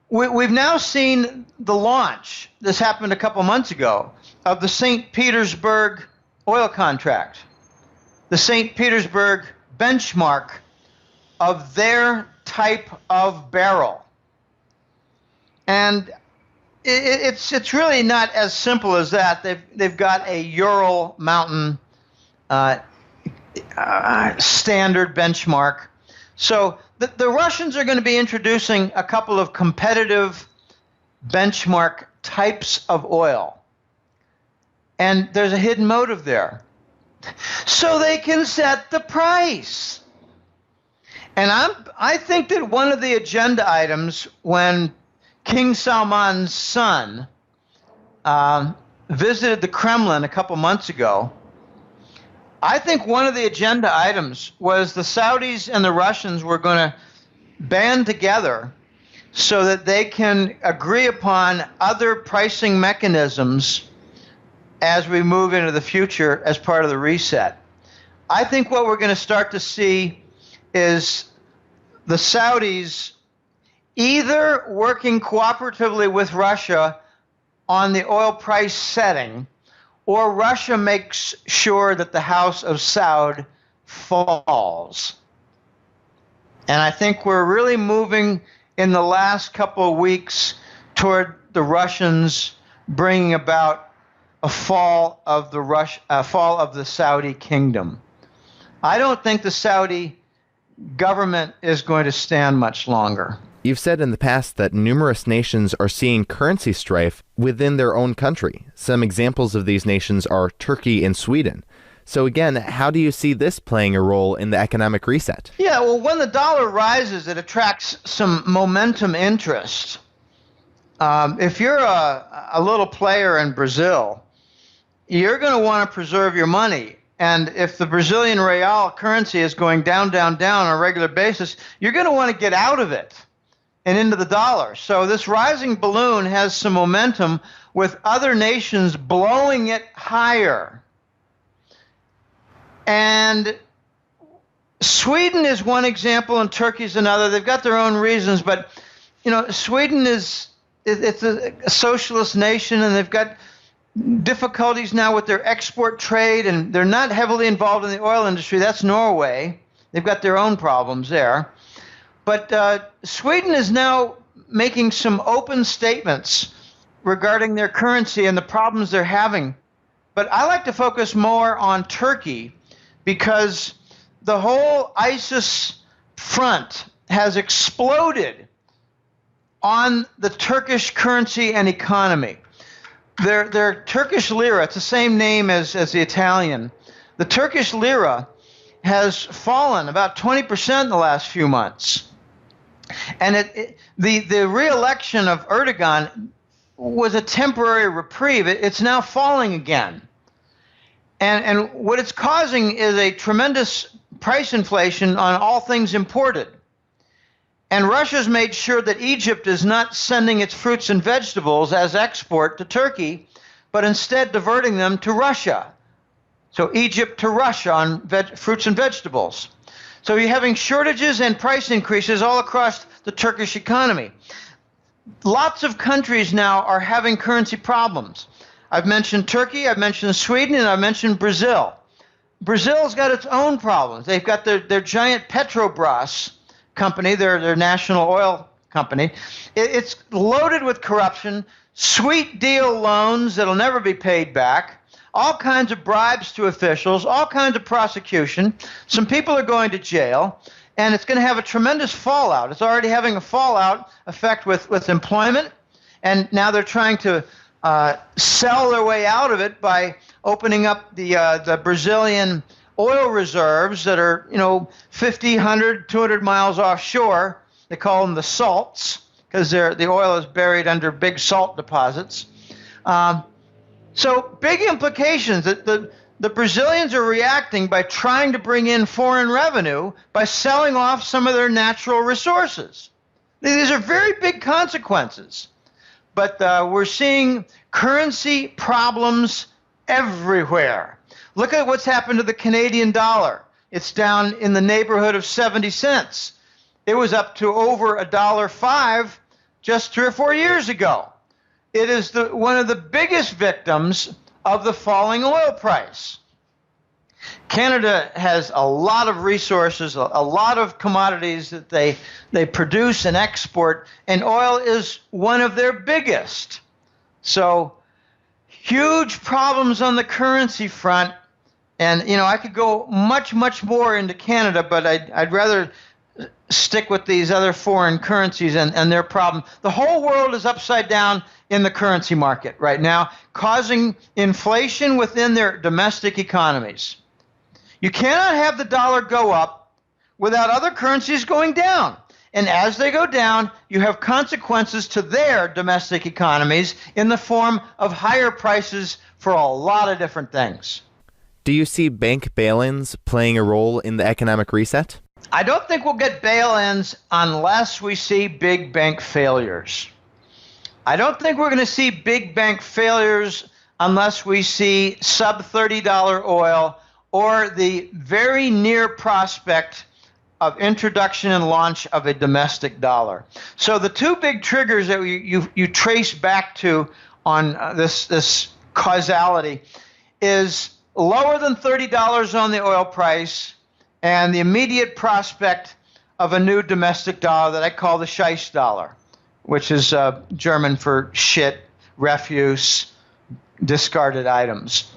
we've now seen the launch, this happened a couple months ago, of the St. Petersburg oil contract, the St. Petersburg benchmark of their type of barrel. And it's really not as simple as that. They've got a Ural Mountain standard benchmark. So the Russians are going to be introducing a couple of competitive benchmark types of oil. And there's a hidden motive there. So they can set the price. And I think that one of the agenda items when King Salman's son visited the Kremlin a couple months ago, I think one of the agenda items was the Saudis and the Russians were going to band together so that they can agree upon other pricing mechanisms as we move into the future as part of the reset. I think what we're going to start to see is the Saudis either working cooperatively with Russia on the oil price setting, or Russia makes sure that the House of Saud falls. And I think we're really moving in the last couple of weeks toward the Russians bringing about a fall of the Saudi kingdom. I don't think the Saudi government is going to stand much longer. You've said in the past that numerous nations are seeing currency strife within their own country. Some examples of these nations are Turkey and Sweden. So again, how do you see this playing a role in the economic reset? Yeah, well, when the dollar rises, it attracts some momentum interest. If you're a little player in Brazil, you're going to want to preserve your money. And if the Brazilian real currency is going down, down, down on a regular basis, you're going to want to get out of it and into the dollar. So this rising balloon has some momentum with other nations blowing it higher. And Sweden is one example and Turkey's another. They've got their own reasons, but Sweden it's a socialist nation, and they've got difficulties now with their export trade, and they're not heavily involved in the oil industry. That's Norway. They've got their own problems there. But Sweden is now making some open statements regarding their currency and the problems they're having. But I like to focus more on Turkey because the whole ISIS front has exploded on the Turkish currency and economy. Their Turkish lira, it's the same name as the Italian. The Turkish lira has fallen about 20% in the last few months. And the re-election of Erdogan was a temporary reprieve. It's now falling again. And what it's causing is a tremendous price inflation on all things imported. And Russia's made sure that Egypt is not sending its fruits and vegetables as export to Turkey, but instead diverting them to Russia. So Egypt to Russia on fruits and vegetables. So you're having shortages and price increases all across the Turkish economy. Lots of countries now are having currency problems. I've mentioned Turkey, I've mentioned Sweden, and I've mentioned Brazil. Brazil's got its own problems. They've got their giant Petrobras company, their national oil company. It's loaded with corruption, sweet deal loans that'll never be paid back, all kinds of bribes to officials, all kinds of prosecution. Some people are going to jail, and it's going to have a tremendous fallout. It's already having a fallout effect with employment, and now they're trying to sell their way out of it by opening up the Brazilian oil reserves that are 50, 100, 200 miles offshore. They call them the salts because the oil is buried under big salt deposits. So big implications. the Brazilians are reacting by trying to bring in foreign revenue by selling off some of their natural resources. These are very big consequences. But we're seeing currency problems everywhere. Look at what's happened to the Canadian dollar. It's down in the neighborhood of 70 cents. It was up to over $1.05 just 3 or 4 years ago. It is one of the biggest victims of the falling oil price. Canada has a lot of resources, a lot of commodities that they produce and export, and oil is one of their biggest. So huge problems on the currency front. And, I could go much, much more into Canada, but I'd rather stick with these other foreign currencies and their problem. The whole world is upside down in the currency market right now, causing inflation within their domestic economies. You cannot have the dollar go up without other currencies going down. And as they go down, you have consequences to their domestic economies in the form of higher prices for a lot of different things. Do you see bank bail-ins playing a role in the economic reset? I don't think we'll get bail-ins unless we see big bank failures. I don't think we're going to see big bank failures unless we see sub-$30 oil or the very near prospect of introduction and launch of a domestic dollar. So the two big triggers that you trace back to on this causality is lower than $30 on the oil price and the immediate prospect of a new domestic dollar that I call the Scheiss dollar, which is German for shit, refuse, discarded items.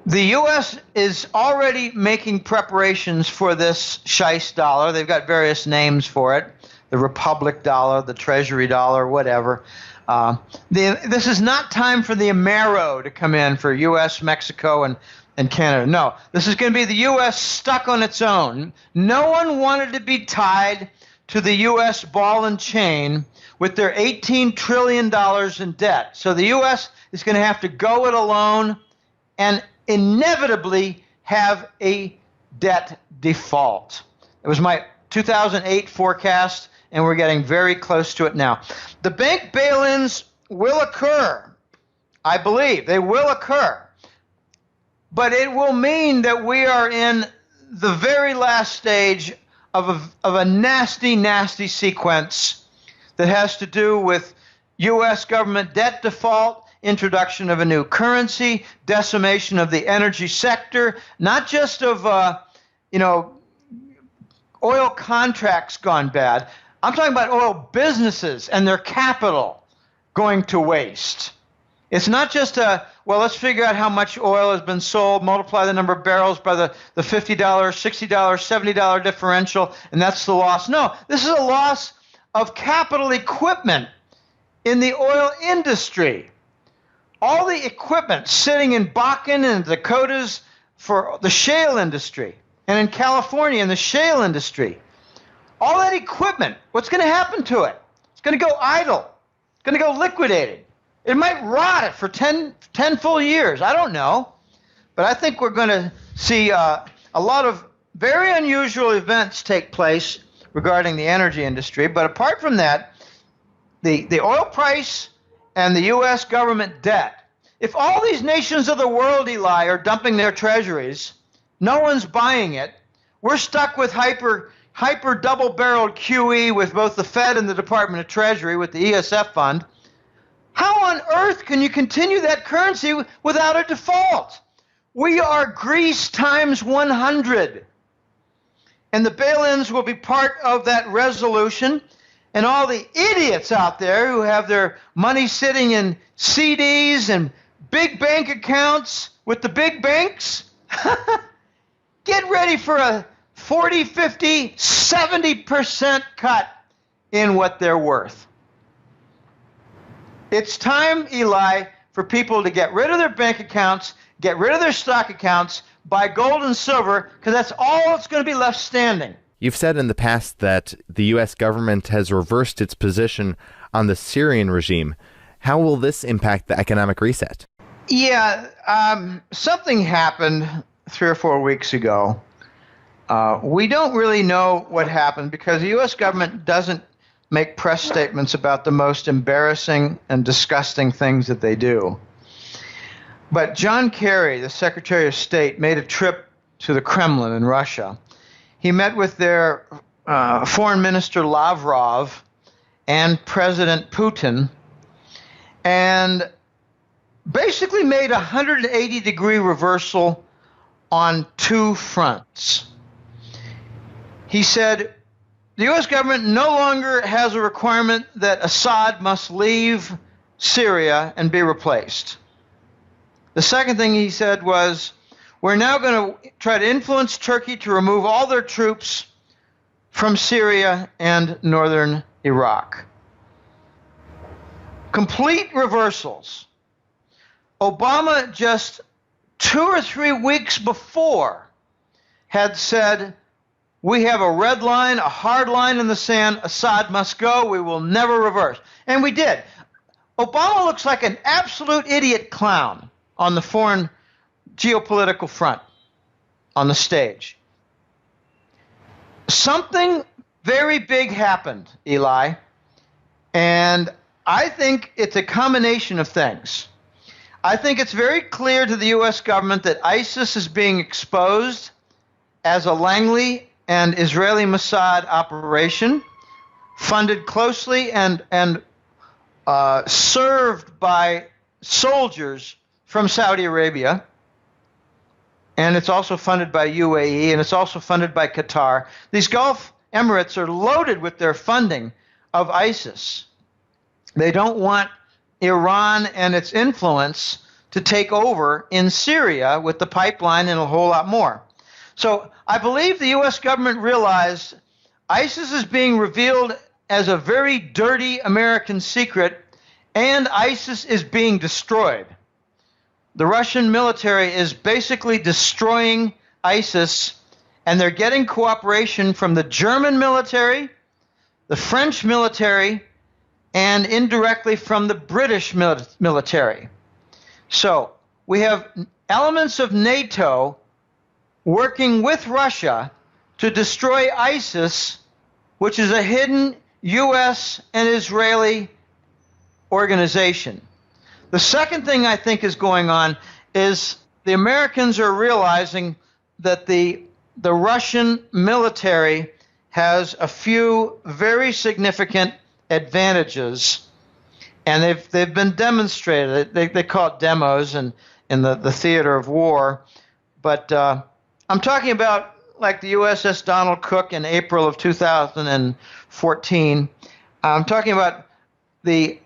The U.S. is already making preparations for this Scheiss dollar. They've got various names for it, the Republic dollar, the Treasury dollar, whatever. This is not time for the Amero to come in for U.S., Mexico, and Canada. No, this is going to be the U.S. stuck on its own. No one wanted to be tied to the U.S. ball and chain with their $18 trillion in debt. So the U.S. is going to have to go it alone and inevitably have a debt default. It was my 2008 forecast, and we're getting very close to it now. The bank bail-ins will occur. I believe they will occur. But it will mean that we are in the very last stage of a nasty, nasty sequence that has to do with U.S. government debt default, introduction of a new currency, decimation of the energy sector, not just of, oil contracts gone bad. I'm talking about oil businesses and their capital going to waste. It's not just let's figure out how much oil has been sold, multiply the number of barrels by the $50, $60, $70 differential, and that's the loss. No, this is a loss of capital equipment in the oil industry. All the equipment sitting in Bakken and Dakotas for the shale industry, and in California in the shale industry, all that equipment, what's going to happen to it? It's going to go idle. It's going to go liquidated. It might rot it for 10 full years. I don't know. But I think we're going to see a lot of very unusual events take place regarding the energy industry. But apart from that, the oil price and the U.S. government debt, if all these nations of the world, Eli, are dumping their treasuries, no one's buying it, we're stuck with hyper double-barreled QE with both the Fed and the Department of Treasury with the ESF fund. How on earth can you continue that currency without a default? We are Greece times 100. And the bail-ins will be part of that resolution. And all the idiots out there who have their money sitting in CDs and big bank accounts with the big banks, get ready for a 40, 50, 70% cut in what they're worth. It's time, Eli, for people to get rid of their bank accounts, get rid of their stock accounts, buy gold and silver, because that's all that's going to be left standing. You've said in the past that the U.S. government has reversed its position on the Syrian regime. How will this impact the economic reset? Yeah, something happened 3 or 4 weeks ago. We don't really know what happened because the U.S. government doesn't make press statements about the most embarrassing and disgusting things that they do. But John Kerry, the Secretary of State, made a trip to the Kremlin in Russia. He met with their Foreign Minister Lavrov and President Putin and basically made a 180-degree reversal on two fronts. He said the U.S. government no longer has a requirement that Assad must leave Syria and be replaced. The second thing he said was, we're now going to try to influence Turkey to remove all their troops from Syria and northern Iraq. Complete reversals. Obama just 2 or 3 weeks before had said, we have a red line, a hard line in the sand, Assad must go, we will never reverse. And we did. Obama looks like an absolute idiot clown on the foreign geopolitical front, on the stage. Something very big happened, Eli, and I think it's a combination of things. I think it's very clear to the U.S. government that ISIS is being exposed as a Langley and Israeli Mossad operation, funded closely and served by soldiers from Saudi Arabia, and it's also funded by UAE, and it's also funded by Qatar. These Gulf Emirates are loaded with their funding of ISIS. They don't want Iran and its influence to take over in Syria with the pipeline and a whole lot more. So I believe the U.S. government realized ISIS is being revealed as a very dirty American secret, and ISIS is being destroyed. The Russian military is basically destroying ISIS, and they're getting cooperation from the German military, the French military, and indirectly from the British military. So we have elements of NATO working with Russia to destroy ISIS, which is a hidden U.S. and Israeli organization. The second thing I think is going on is the Americans are realizing that the Russian military has a few very significant advantages, and they've been demonstrated. They call it demos in the theater of war, but I'm talking about like the USS Donald Cook in April of 2014. I'm talking about the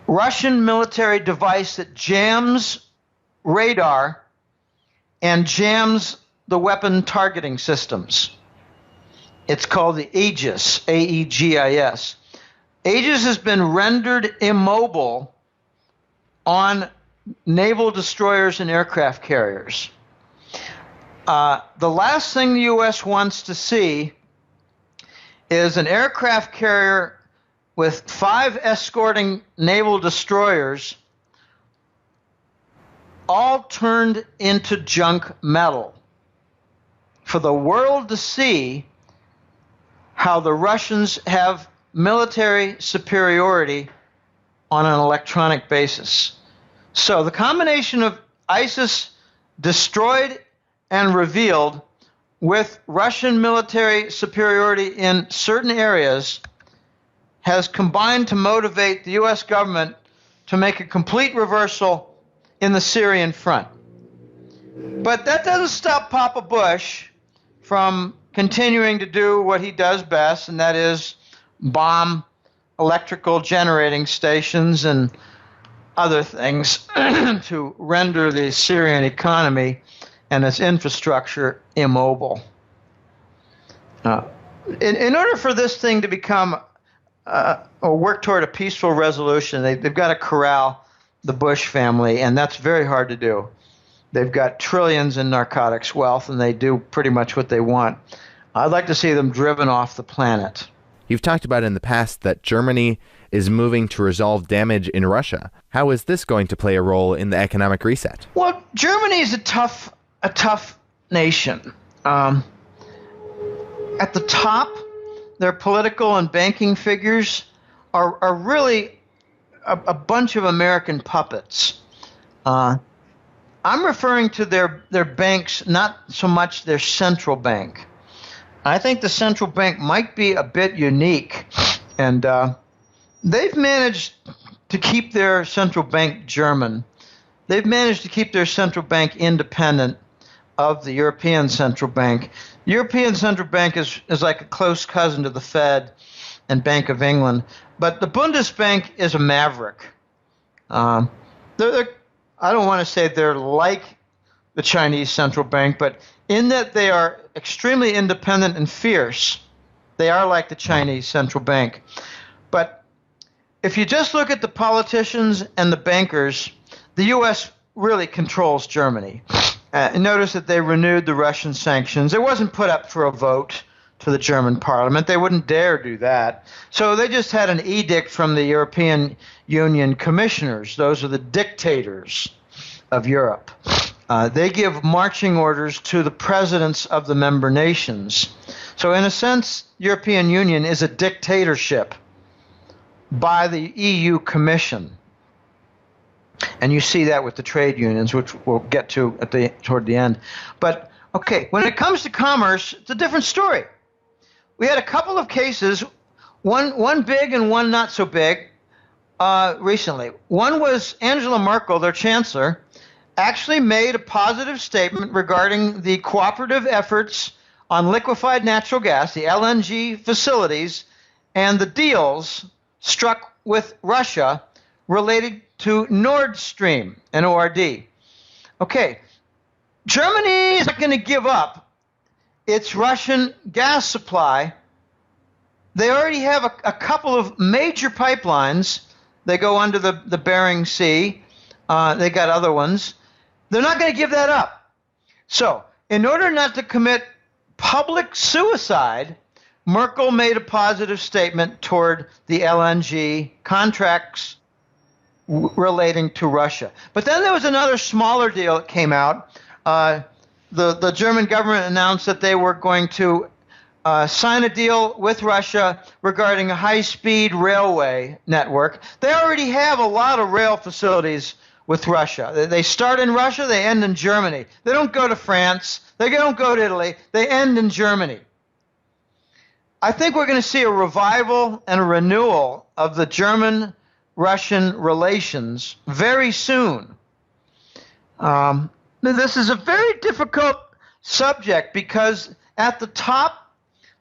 Russian military device that jams radar and jams the weapon targeting systems. It's called the Aegis, A-E-G-I-S. Aegis has been rendered immobile on naval destroyers and aircraft carriers. The last thing the U.S. wants to see is an aircraft carrier with 5 escorting naval destroyers all turned into junk metal. For the world to see how the Russians have military superiority on an electronic basis. So the combination of ISIS destroyed and revealed with Russian military superiority in certain areas has combined to motivate the U.S. government to make a complete reversal in the Syrian front. But that doesn't stop Papa Bush from continuing to do what he does best, and that is bomb electrical generating stations and other things to render the Syrian economy and its infrastructure immobile. In order for this thing to become or work toward a peaceful resolution, they've got to corral the Bush family, and that's very hard to do. They've got trillions in narcotics wealth, and they do pretty much what they want. I'd like to see them driven off the planet. You've talked about in the past that Germany is moving to resolve damage in Russia. How is this going to play a role in the economic reset? Well, Germany is a tough nation. At the top, their political and banking figures are really a bunch of American puppets. I'm referring to their banks, not so much their central bank. I think the central bank might be a bit unique, and they've managed to keep their central bank German. They've managed to keep their central bank independent of the European Central Bank. The European Central Bank is like a close cousin to the Fed and Bank of England, but the Bundesbank is a maverick. I don't want to say they're like the Chinese Central Bank, but in that they are extremely independent and fierce, they are like the Chinese Central Bank. But if you just look at the politicians and the bankers, the U.S. really controls Germany. Notice that they renewed the Russian sanctions. It wasn't put up for a vote to the German parliament. They wouldn't dare do that. So they just had an edict from the European Union commissioners. Those are the dictators of Europe. They give marching orders to the presidents of the member nations. So in a sense, European Union is a dictatorship by the EU Commission. And you see that with the trade unions, which we'll get to toward the end. But, okay, when it comes to commerce, it's a different story. We had a couple of cases, one big and one not so big, recently. One was Angela Merkel, their chancellor, actually made a positive statement regarding the cooperative efforts on liquefied natural gas, the LNG facilities, and the deals struck with Russia related to Nord Stream, NORD. Okay, Germany is not going to give up its Russian gas supply. They already have a couple of major pipelines. They go under the Bering Sea. They got other ones. They're not going to give that up. So, in order not to commit public suicide, Merkel made a positive statement toward the LNG contracts relating to Russia. But then there was another smaller deal that came out. The German government announced that they were going to sign a deal with Russia regarding a high-speed railway network. They already have a lot of rail facilities with Russia. They start in Russia, they end in Germany. They don't go to France, they don't go to Italy, they end in Germany. I think we're going to see a revival and a renewal of the German-Russian relations very soon. This is a very difficult subject because at the top,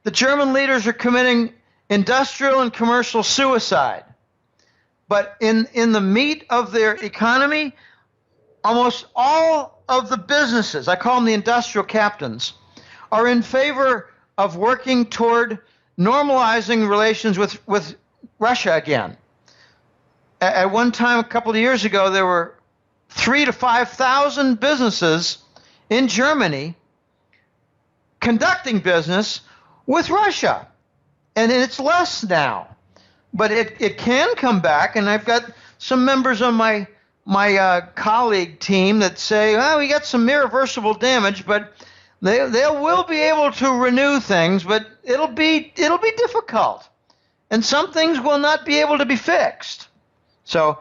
the German leaders are committing industrial and commercial suicide. But in the meat of their economy, almost all of the businesses, I call them the industrial captains, are in favor of working toward normalizing relations with Russia again. At one time, a couple of years ago, there were 3,000 to 5,000 businesses in Germany conducting business with Russia. And it's less now. But it can come back, and I've got some members on my colleague team that say, well, we got some irreversible damage, but they will be able to renew things, but it'll be difficult. And some things will not be able to be fixed. So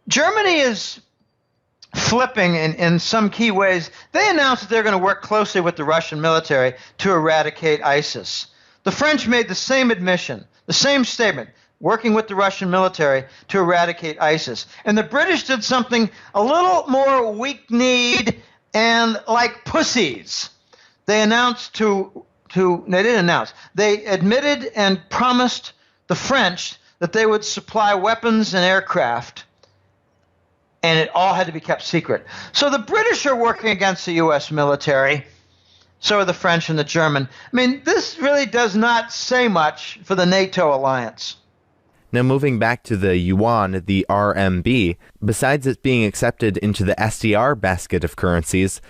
Germany is flipping in some key ways. They announced that they're going to work closely with the Russian military to eradicate ISIS. The French made the same admission, the same statement, working with the Russian military to eradicate ISIS. And the British did something a little more weak-kneed and like pussies. They announced they admitted and promised the French that they would supply weapons and aircraft, and it all had to be kept secret. So the British are working against the U.S. military. So are the French and the German. I mean, this really does not say much for the NATO alliance. Now, moving back to the yuan, the RMB, besides it being accepted into the SDR basket of currencies,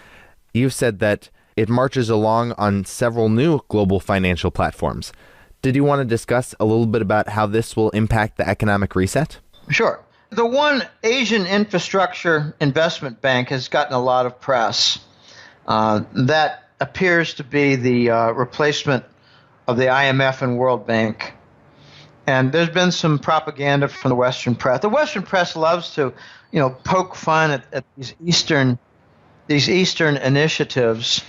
you've said that it marches along on several new global financial platforms. Did you want to discuss a little bit about how this will impact the economic reset? Sure. The one Asian infrastructure investment bank has gotten a lot of press. That appears to be the replacement of the IMF and World Bank. And there's been some propaganda from the Western press. The Western press loves to, poke fun at these Eastern initiatives.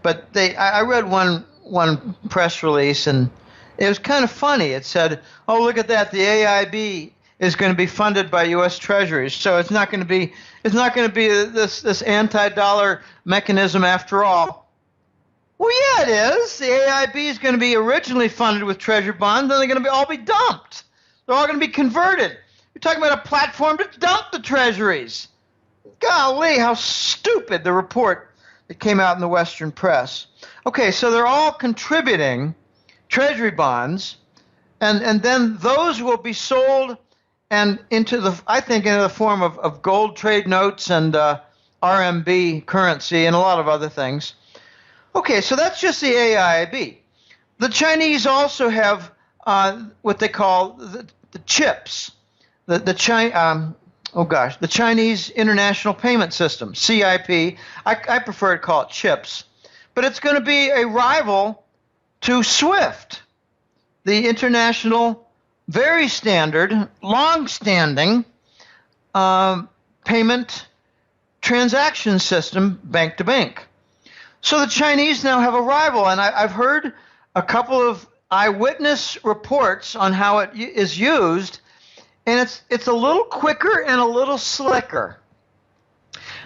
But I read one press release, and it was kind of funny. It said, "Oh, look at that! The AIB is going to be funded by U.S. Treasuries, so it's not going to be this anti-dollar mechanism after all." Well, yeah, it is. The AIB is going to be originally funded with Treasury bonds, then they're going to all be dumped. They're all going to be converted. You're talking about a platform to dump the Treasuries. Golly, how stupid the report that came out in the Western press. Okay, so they're all contributing Treasury bonds, and then those will be sold and into the form of gold trade notes and RMB currency and a lot of other things. Okay, so that's just the AIIB. The Chinese also have what they call the chips, the Chinese International Payment System, CIP. I prefer to call it chips, but it's going to be a rival to SWIFT, the international, very standard, long-standing payment transaction system, bank to bank. So the Chinese now have a rival, and I've heard a couple of eyewitness reports on how it is used, and it's a little quicker and a little slicker.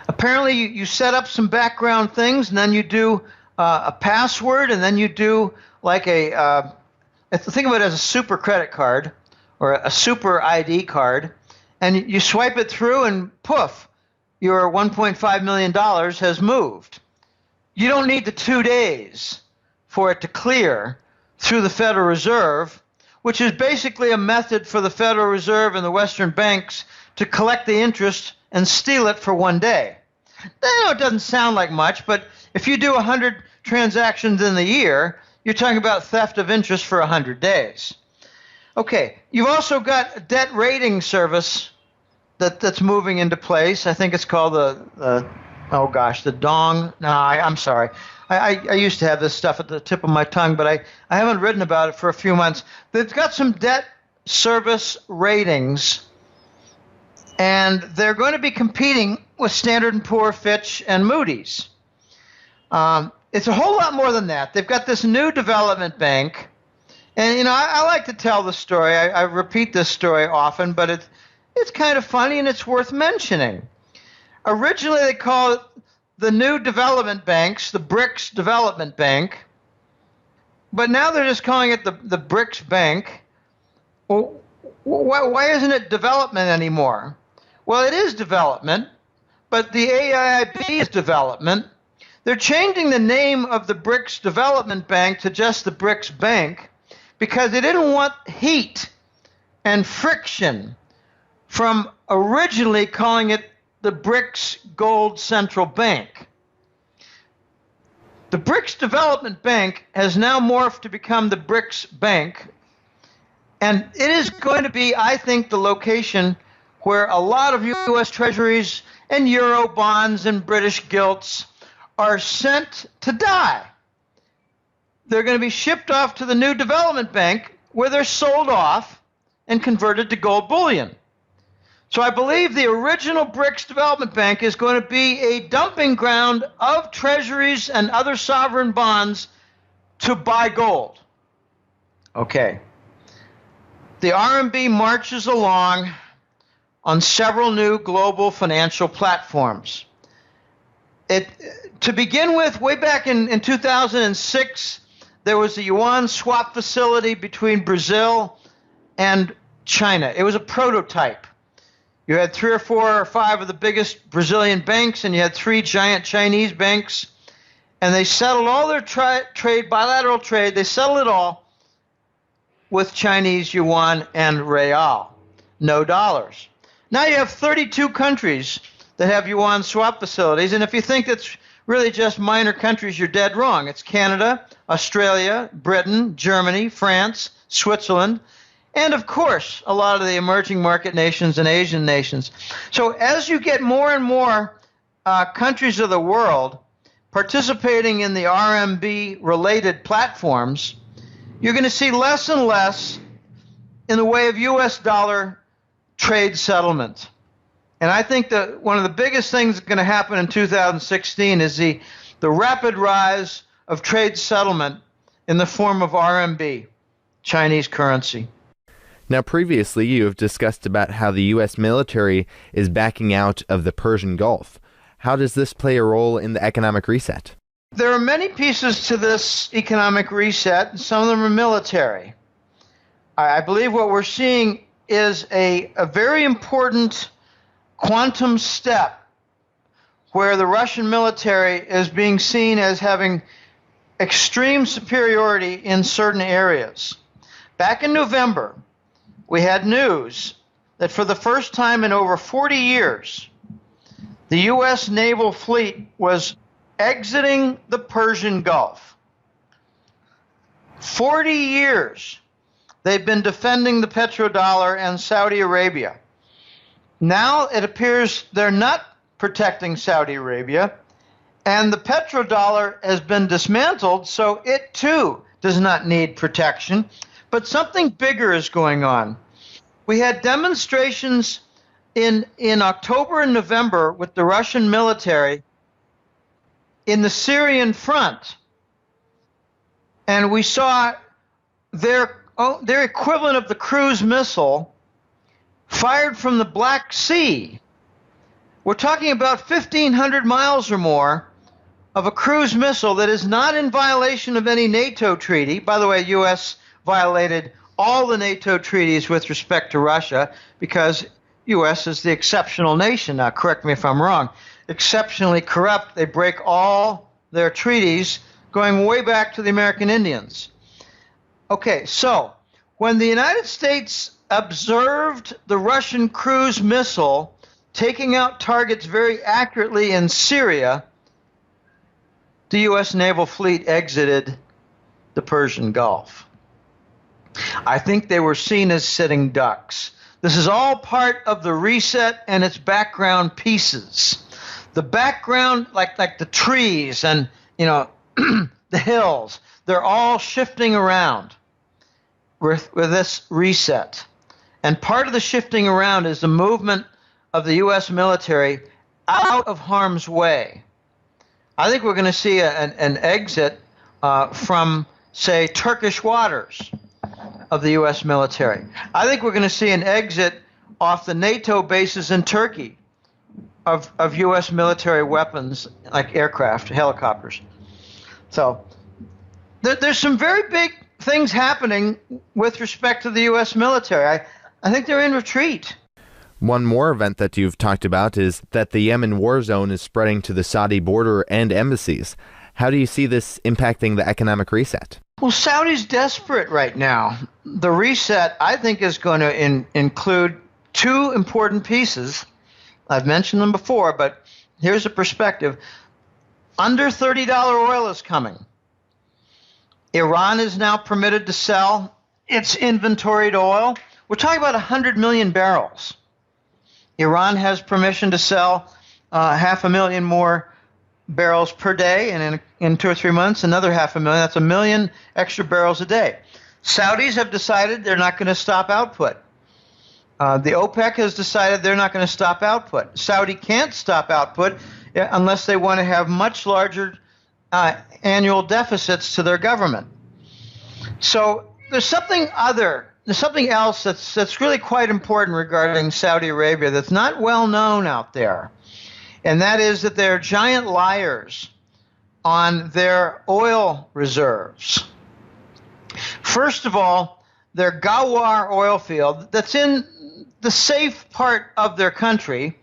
Apparently, you set up some background things, and then you do a password, and then you do like think of it as a super credit card or a super ID card, and you swipe it through, and poof, your $1.5 million has moved. You don't need the 2 days for it to clear through the Federal Reserve, which is basically a method for the Federal Reserve and the Western banks to collect the interest and steal it for 1 day. Now, it doesn't sound like much, but if you do 100 transactions in the year, you're talking about theft of interest for 100 days. Okay, you've also got a debt rating service that's moving into place. I think it's called the Dong. No, I'm sorry. I used to have this stuff at the tip of my tongue, but I haven't written about it for a few months. They've got some debt service ratings, and they're going to be competing with Standard & Poor's, Fitch, and Moody's. It's a whole lot more than that. They've got this new development bank, and I like to tell the story. I repeat this story often, but it's kind of funny and it's worth mentioning. Originally, they called it the new development banks, the BRICS Development Bank, but now they're just calling it the BRICS Bank. Well, why isn't it development anymore? Well, it is development, but the AIIB is development. They're changing the name of the BRICS Development Bank to just the BRICS Bank because they didn't want heat and friction from originally calling it the BRICS Gold Central Bank. The BRICS Development Bank has now morphed to become the BRICS Bank, and it is going to be, I think, the location where a lot of U.S. Treasuries and Euro bonds and British gilts are sent to die. They're going to be shipped off to the new development bank where they're sold off and converted to gold bullion. So I believe the original BRICS Development Bank is going to be a dumping ground of treasuries and other sovereign bonds to buy gold. Okay. The RMB marches along on several new global financial platforms. To begin with, way back in 2006, there was the yuan swap facility between Brazil and China. It was a prototype. You had 3 or 4 or 5 of the biggest Brazilian banks, and you had 3 giant Chinese banks, and they settled all their bilateral trade. They settled it all with Chinese yuan and real, no dollars. Now you have 32 countries that have yuan swap facilities, and if you think that's really just minor countries, you're dead wrong. It's Canada, Australia, Britain, Germany, France, Switzerland, and of course, a lot of the emerging market nations and Asian nations. So as you get more and more countries of the world participating in the RMB-related platforms, you're going to see less and less in the way of U.S. dollar trade settlement. And I think that one of the biggest things that's going to happen in 2016 is the rapid rise of trade settlement in the form of RMB, Chinese currency. Now, previously, you have discussed about how the U.S. military is backing out of the Persian Gulf. How does this play a role in the economic reset? There are many pieces to this economic reset, and some of them are military. I believe what we're seeing is a very important quantum step where the Russian military is being seen as having extreme superiority in certain areas. Back in November, we had news that for the first time in over 40 years, the U.S. naval fleet was exiting the Persian Gulf. 40 years they've been defending the petrodollar and Saudi Arabia. Now it appears they're not protecting Saudi Arabia, and the petrodollar has been dismantled, so it too does not need protection. But something bigger is going on. We had demonstrations in October and November with the Russian military in the Syrian front, and we saw their equivalent of the cruise missile fired from the Black Sea. We're talking about 1,500 miles or more of a cruise missile that is not in violation of any NATO treaty. By the way, U.S. violated all the NATO treaties with respect to Russia because U.S. is the exceptional nation. Now, correct me if I'm wrong. Exceptionally corrupt. They break all their treaties going way back to the American Indians. Okay, so when the United States observed the Russian cruise missile taking out targets very accurately in Syria, the U.S. naval fleet exited the Persian Gulf. I think they were seen as sitting ducks. This is all part of the reset and its background pieces. The background, like the trees and the hills, they're all shifting around with this reset. And part of the shifting around is the movement of the U.S. military out of harm's way. I think we're going to see an exit from, say, Turkish waters of the U.S. military. I think we're going to see an exit off the NATO bases in Turkey of U.S. military weapons like aircraft, helicopters. So there's some very big things happening with respect to the U.S. military. I think they're in retreat. One more event that you've talked about is that the Yemen war zone is spreading to the Saudi border and embassies. How do you see this impacting the economic reset? Well, Saudi's desperate right now. The reset, I think, is going to include two important pieces. I've mentioned them before, but here's a perspective. Under $30 oil is coming. Iran is now permitted to sell its inventoried oil. We're talking about 100 million barrels. Iran has permission to sell 500,000 more barrels per day, and in 2 or 3 months, another 500,000. That's 1 million extra barrels a day. Saudis have decided they're not going to stop output. The OPEC has decided they're not going to stop output. Saudi can't stop output unless they want to have much larger annual deficits to their government. So there's something else that's really quite important regarding Saudi Arabia that's not well known out there, and that is that they're giant liars on their oil reserves. First of all, their Ghawar oil field that's in the safe part of their country,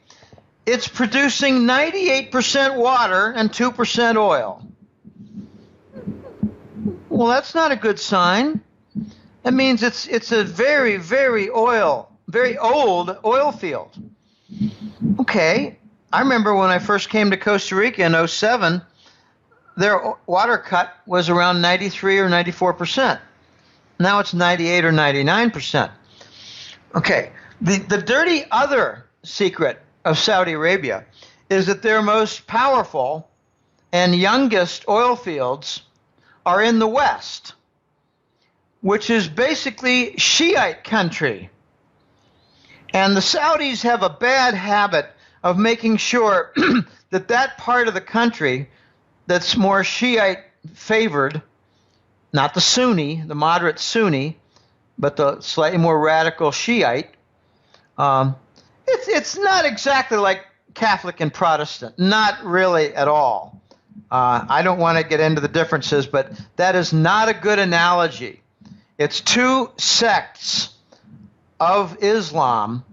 it's producing 98% water and 2% oil. Well, that's not a good sign. That means it's a very, very old oil field. Okay, I remember when I first came to Costa Rica in 2007, their water cut was around 93 or 94%. Now it's 98 or 99%. Okay, the dirty other secret of Saudi Arabia is that their most powerful and youngest oil fields are in the West, which is basically Shiite country. And the Saudis have a bad habit of making sure that that part of the country that's more Shiite favored, not the Sunni, the moderate Sunni, but the slightly more radical Shiite, it's not exactly like Catholic and Protestant, not really at all. I don't want to get into the differences, but that is not a good analogy. It's two sects of Islam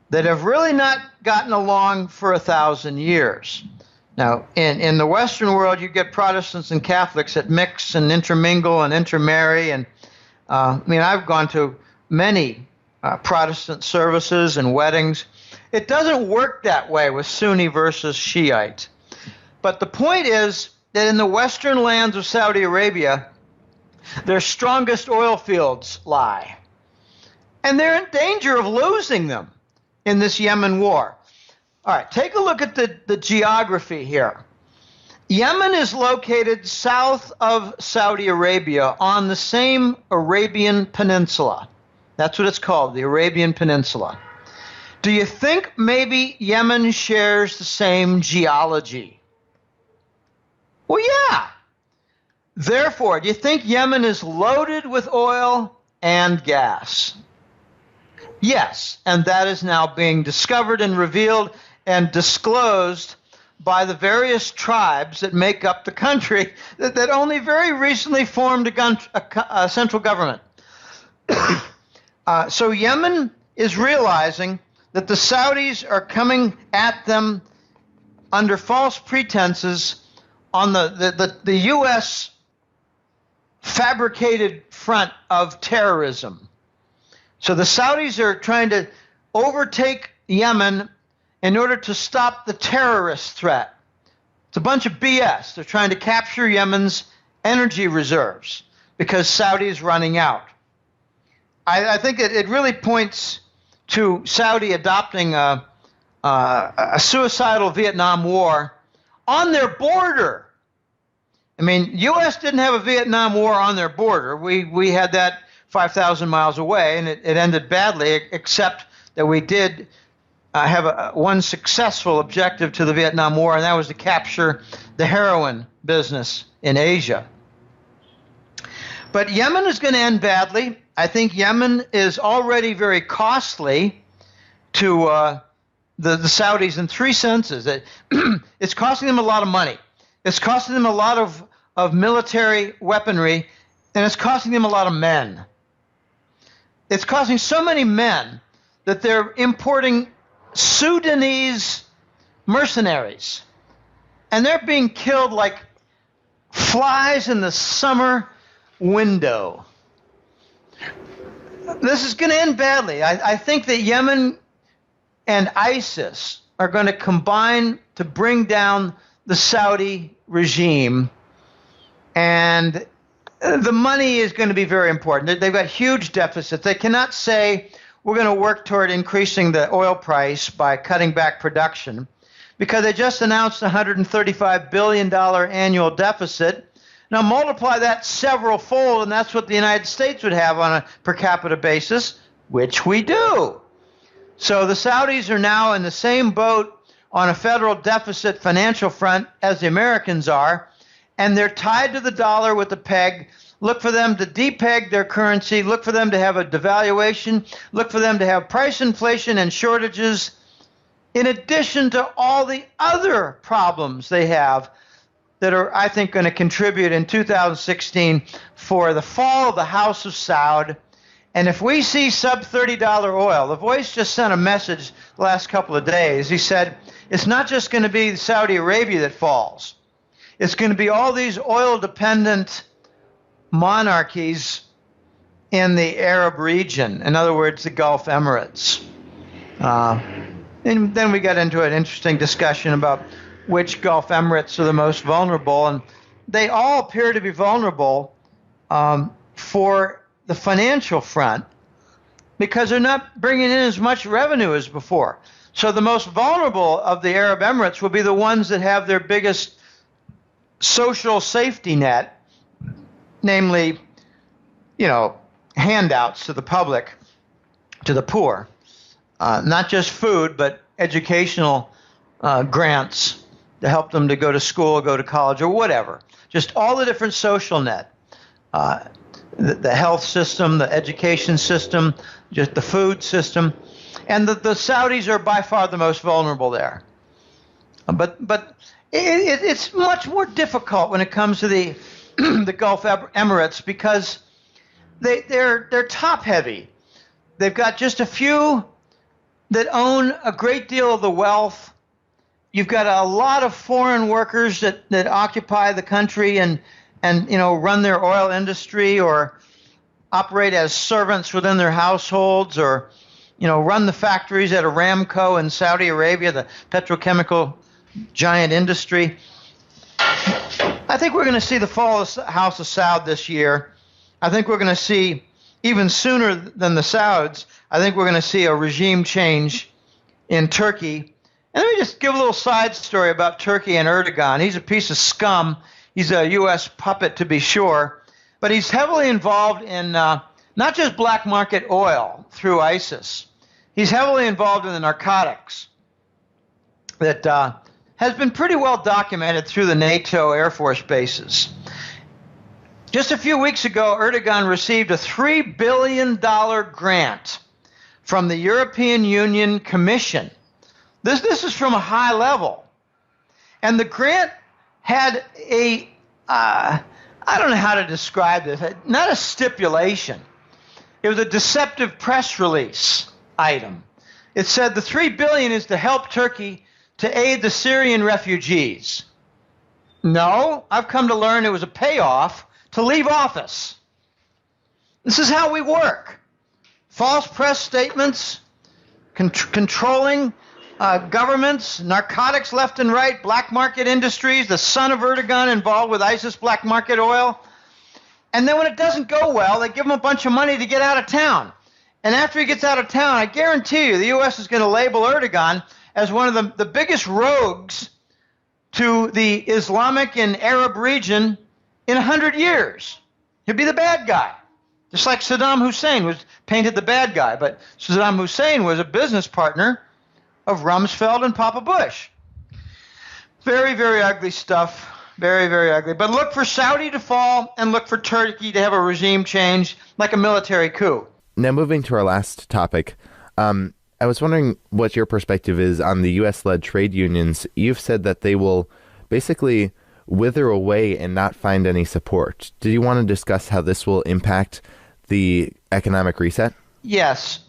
that have really not gotten along for 1,000 years. Now, in the Western world, you get Protestants and Catholics that mix and intermingle and intermarry. And I've gone to many Protestant services and weddings. It doesn't work that way with Sunni versus Shiite. But the point is that in the western lands of Saudi Arabia, their strongest oil fields lie. And they're in danger of losing them in this Yemen war. All right, take a look at the geography here. Yemen is located south of Saudi Arabia on the same Arabian Peninsula. That's what it's called, the Arabian Peninsula. Do you think maybe Yemen shares the same geology? Well, yeah. Therefore, do you think Yemen is loaded with oil and gas? Yes, and that is now being discovered and revealed and disclosed by the various tribes that make up the country that only very recently formed a central government. So Yemen is realizing that the Saudis are coming at them under false pretenses on the U.S. fabricated front of terrorism. So the Saudis are trying to overtake Yemen in order to stop the terrorist threat. It's a bunch of BS. They're trying to capture Yemen's energy reserves because Saudi is running out. I think it really points to Saudi adopting a suicidal Vietnam War on their border. I mean, U.S. didn't have a Vietnam War on their border. We had that 5,000 miles away, and it ended badly, except that we did have one successful objective to the Vietnam War, and that was to capture the heroin business in Asia. But Yemen is going to end badly. I think Yemen is already very costly to the Saudis in three senses. It's costing them a lot of money. It's costing them a lot of military weaponry, and it's costing them a lot of men. It's costing so many men that they're importing Sudanese mercenaries, and they're being killed like flies in the summer window. This is going to end badly. I think that Yemen and ISIS are going to combine to bring down the Saudi regime, and the money is going to be very important. They've got huge deficits. They cannot say, we're going to work toward increasing the oil price by cutting back production, because they just announced a $135 billion annual deficit. Now multiply that several fold, and that's what the United States would have on a per capita basis, which we do. So the Saudis are now in the same boat on a federal deficit financial front as the Americans are, and they're tied to the dollar with a peg. Look for them to depeg their currency. Look for them to have a devaluation. Look for them to have price inflation and shortages, in addition to all the other problems they have that are, I think, going to contribute in 2016 for the fall of the House of Saud. And if we see sub-$30 oil, The Voice just sent a message the last couple of days. He said, it's not just going to be Saudi Arabia that falls. It's going to be all these oil-dependent monarchies in the Arab region, in other words, the Gulf Emirates. And then we got into an interesting discussion about which Gulf Emirates are the most vulnerable, and they all appear to be vulnerable for the financial front because they're not bringing in as much revenue as before. So the most vulnerable of the Arab Emirates will be the ones that have their biggest social safety net, namely, handouts to the public, to the poor, not just food, but educational grants to help them to go to school, go to college, or whatever. Just all the different social net, the health system, the education system, just the food system. And the Saudis are by far the most vulnerable there. But it's much more difficult when it comes to the the Gulf Emirates because they're top heavy. They've got just a few that own a great deal of the wealth. You've got a lot of foreign workers that occupy the country and run their oil industry or operate as servants within their households or run the factories at Aramco in Saudi Arabia, the petrochemical giant industry. I think we're going to see the fall of House of Saud this year. I think we're going to see, even sooner than the Sauds, I think we're going to see a regime change in Turkey. And let me just give a little side story about Turkey and Erdogan. He's a piece of scum. He's a U.S. puppet, to be sure. But he's heavily involved in not just black market oil through ISIS. He's heavily involved in the narcotics that has been pretty well documented through the NATO Air Force bases. Just a few weeks ago, Erdogan received a $3 billion grant from the European Union Commission. This is from a high level. And the grant had I don't know how to describe this, not a stipulation. It was a deceptive press release item. It said the $3 billion is to help Turkey to aid the Syrian refugees. No, I've come to learn it was a payoff to leave office. This is how we work. False press statements, controlling governments, narcotics left and right, black market industries, the son of Erdogan involved with ISIS black market oil. And then when it doesn't go well, they give him a bunch of money to get out of town. And after he gets out of town, I guarantee you the U.S. is going to label Erdogan as one of the biggest rogues to the Islamic and Arab region in 100 years. He'll be the bad guy. Just like Saddam Hussein was painted the bad guy. But Saddam Hussein was a business partner of Rumsfeld and Papa Bush. Very, very ugly stuff. Very, very ugly. But look for Saudi to fall and look for Turkey to have a regime change like a military coup. Now, moving to our last topic, I was wondering what your perspective is on the U.S.-led trade unions. You've said that they will basically wither away and not find any support. Do you want to discuss how this will impact the economic reset? Yes.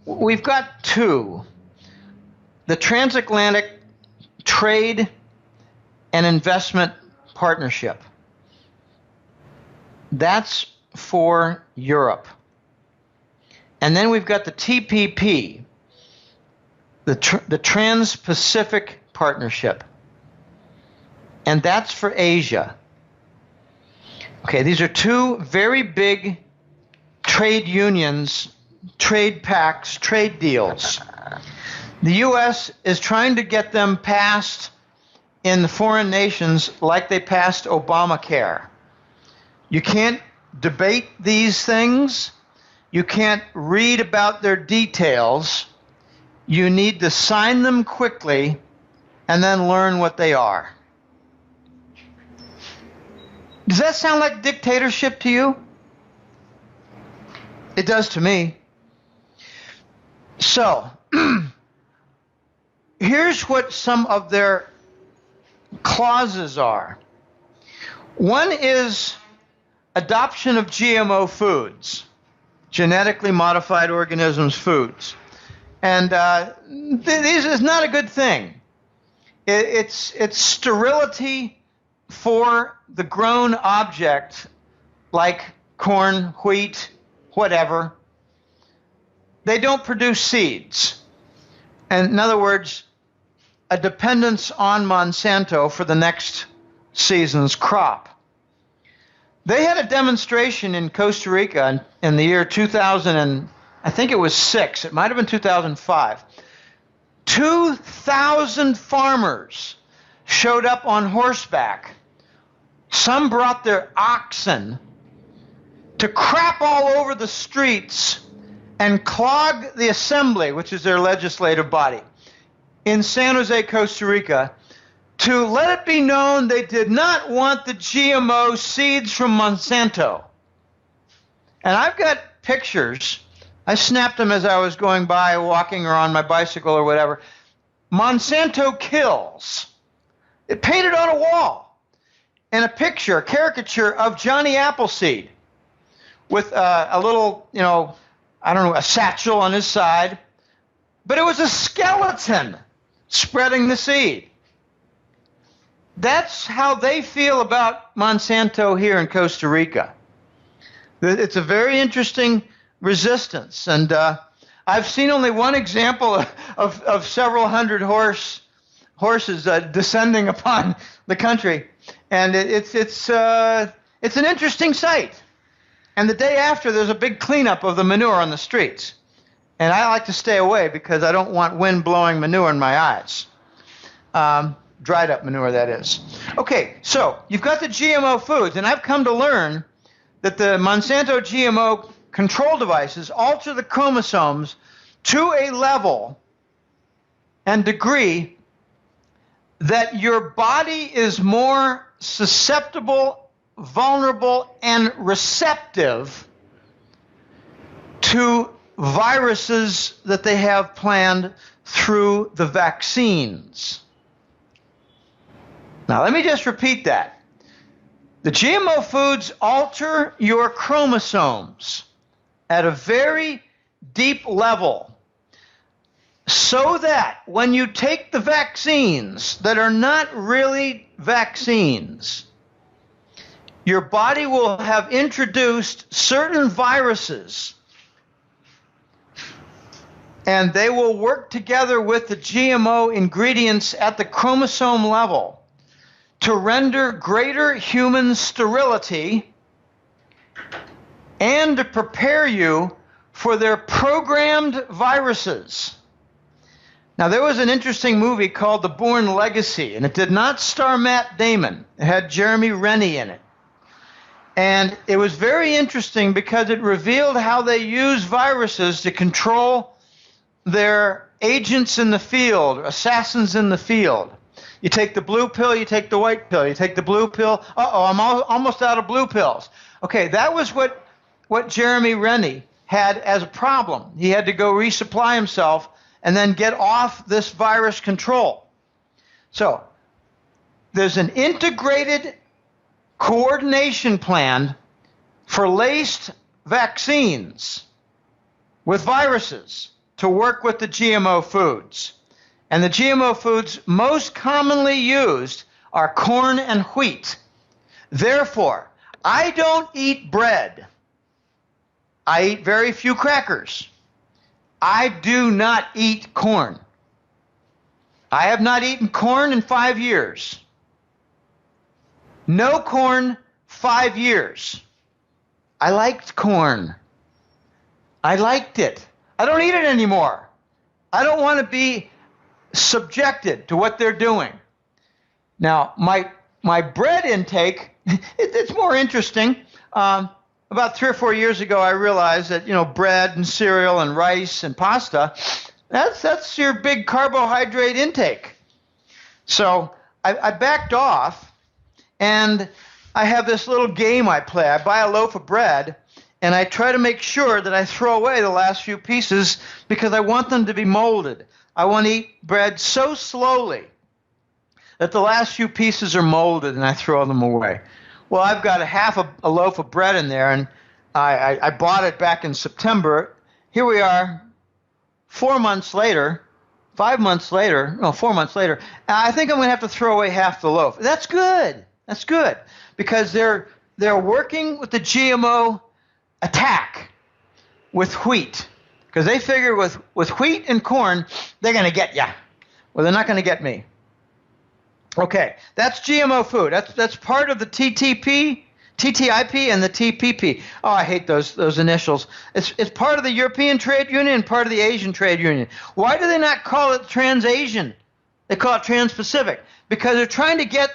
We've got two. The Transatlantic Trade and Investment Partnership. That's for Europe. And then we've got the TPP, the Trans-Pacific Partnership. And that's for Asia. Okay, these are two very big trade unions, trade pacts, trade deals. The U.S. is trying to get them passed in the foreign nations like they passed Obamacare. You can't debate these things. You can't read about their details. You need to sign them quickly and then learn what they are. Does that sound like dictatorship to you? It does to me. So, here's what some of their clauses are. One is adoption of GMO foods, genetically modified organisms foods. And this is not a good thing. It's sterility for the grown object like corn, wheat, whatever. They don't produce seeds. And in other words, a dependence on Monsanto for the next season's crop. They had a demonstration in Costa Rica in the year 2000, and I think it was 6. It might have been 2005. 2,000 farmers showed up on horseback. Some brought their oxen to crap all over the streets and clog the assembly, which is their legislative body, in San Jose, Costa Rica, to let it be known they did not want the GMO seeds from Monsanto. And I've got pictures. I snapped them as I was going by, walking or on my bicycle or whatever. Monsanto kills. It painted on a wall. And a picture, a caricature of Johnny Appleseed with a little, a satchel on his side. But it was a skeleton spreading the seed. That's how they feel about Monsanto here in Costa Rica. It's a very interesting resistance. And I've seen only one example of several hundred horses descending upon the country. And it's an interesting sight. And the day after, there's a big cleanup of the manure on the streets. And I like to stay away because I don't want wind blowing manure in my eyes. Dried up manure, that is. Okay, so you've got the GMO foods, and I've come to learn that the Monsanto GMO control devices alter the chromosomes to a level and degree that your body is more susceptible, vulnerable, and receptive to viruses that they have planned through the vaccines. Now, let me just repeat that. The GMO foods alter your chromosomes at a very deep level so that when you take the vaccines that are not really vaccines, your body will have introduced certain viruses, and they will work together with the GMO ingredients at the chromosome level to render greater human sterility and to prepare you for their programmed viruses. Now, there was an interesting movie called The Bourne Legacy, and it did not star Matt Damon. It had Jeremy Rennie in it. And it was very interesting because it revealed how they use viruses to control their agents in the field, assassins in the field. You take the blue pill, you take the white pill. You take the blue pill, I'm almost out of blue pills. Okay, that was what Jeremy Rennie had as a problem. He had to go resupply himself and then get off this virus control. So there's an integrated coordination plan for laced vaccines with viruses to work with the GMO foods. And the GMO foods most commonly used are corn and wheat. Therefore, I don't eat bread. I eat very few crackers. I do not eat corn. I have not eaten corn in 5 years. No corn, 5 years. I liked corn. I liked it. I don't eat it anymore. I don't want to be subjected to what they're doing. Now, my bread intake, it's more interesting. About 3 or 4 years ago, I realized that, bread and cereal and rice and pasta, that's your big carbohydrate intake. So I backed off, and I have this little game I play. I buy a loaf of bread, and I try to make sure that I throw away the last few pieces because I want them to be molded. I want to eat bread so slowly that the last few pieces are molded and I throw them away. Well, I've got a loaf of bread in there, and I bought it back in September. Here we are 4 months later, 4 months later, and I think I'm going to have to throw away half the loaf. That's good. That's good because they're working with the GMO attack with wheat. Because they figure with wheat and corn, they're going to get you. Well, they're not going to get me. Okay, that's GMO food. That's part of the TTP, TTIP and the TPP. Oh, I hate those initials. It's part of the European Trade Union and part of the Asian Trade Union. Why do they not call it Trans-Asian? They call it Trans-Pacific because they're trying to get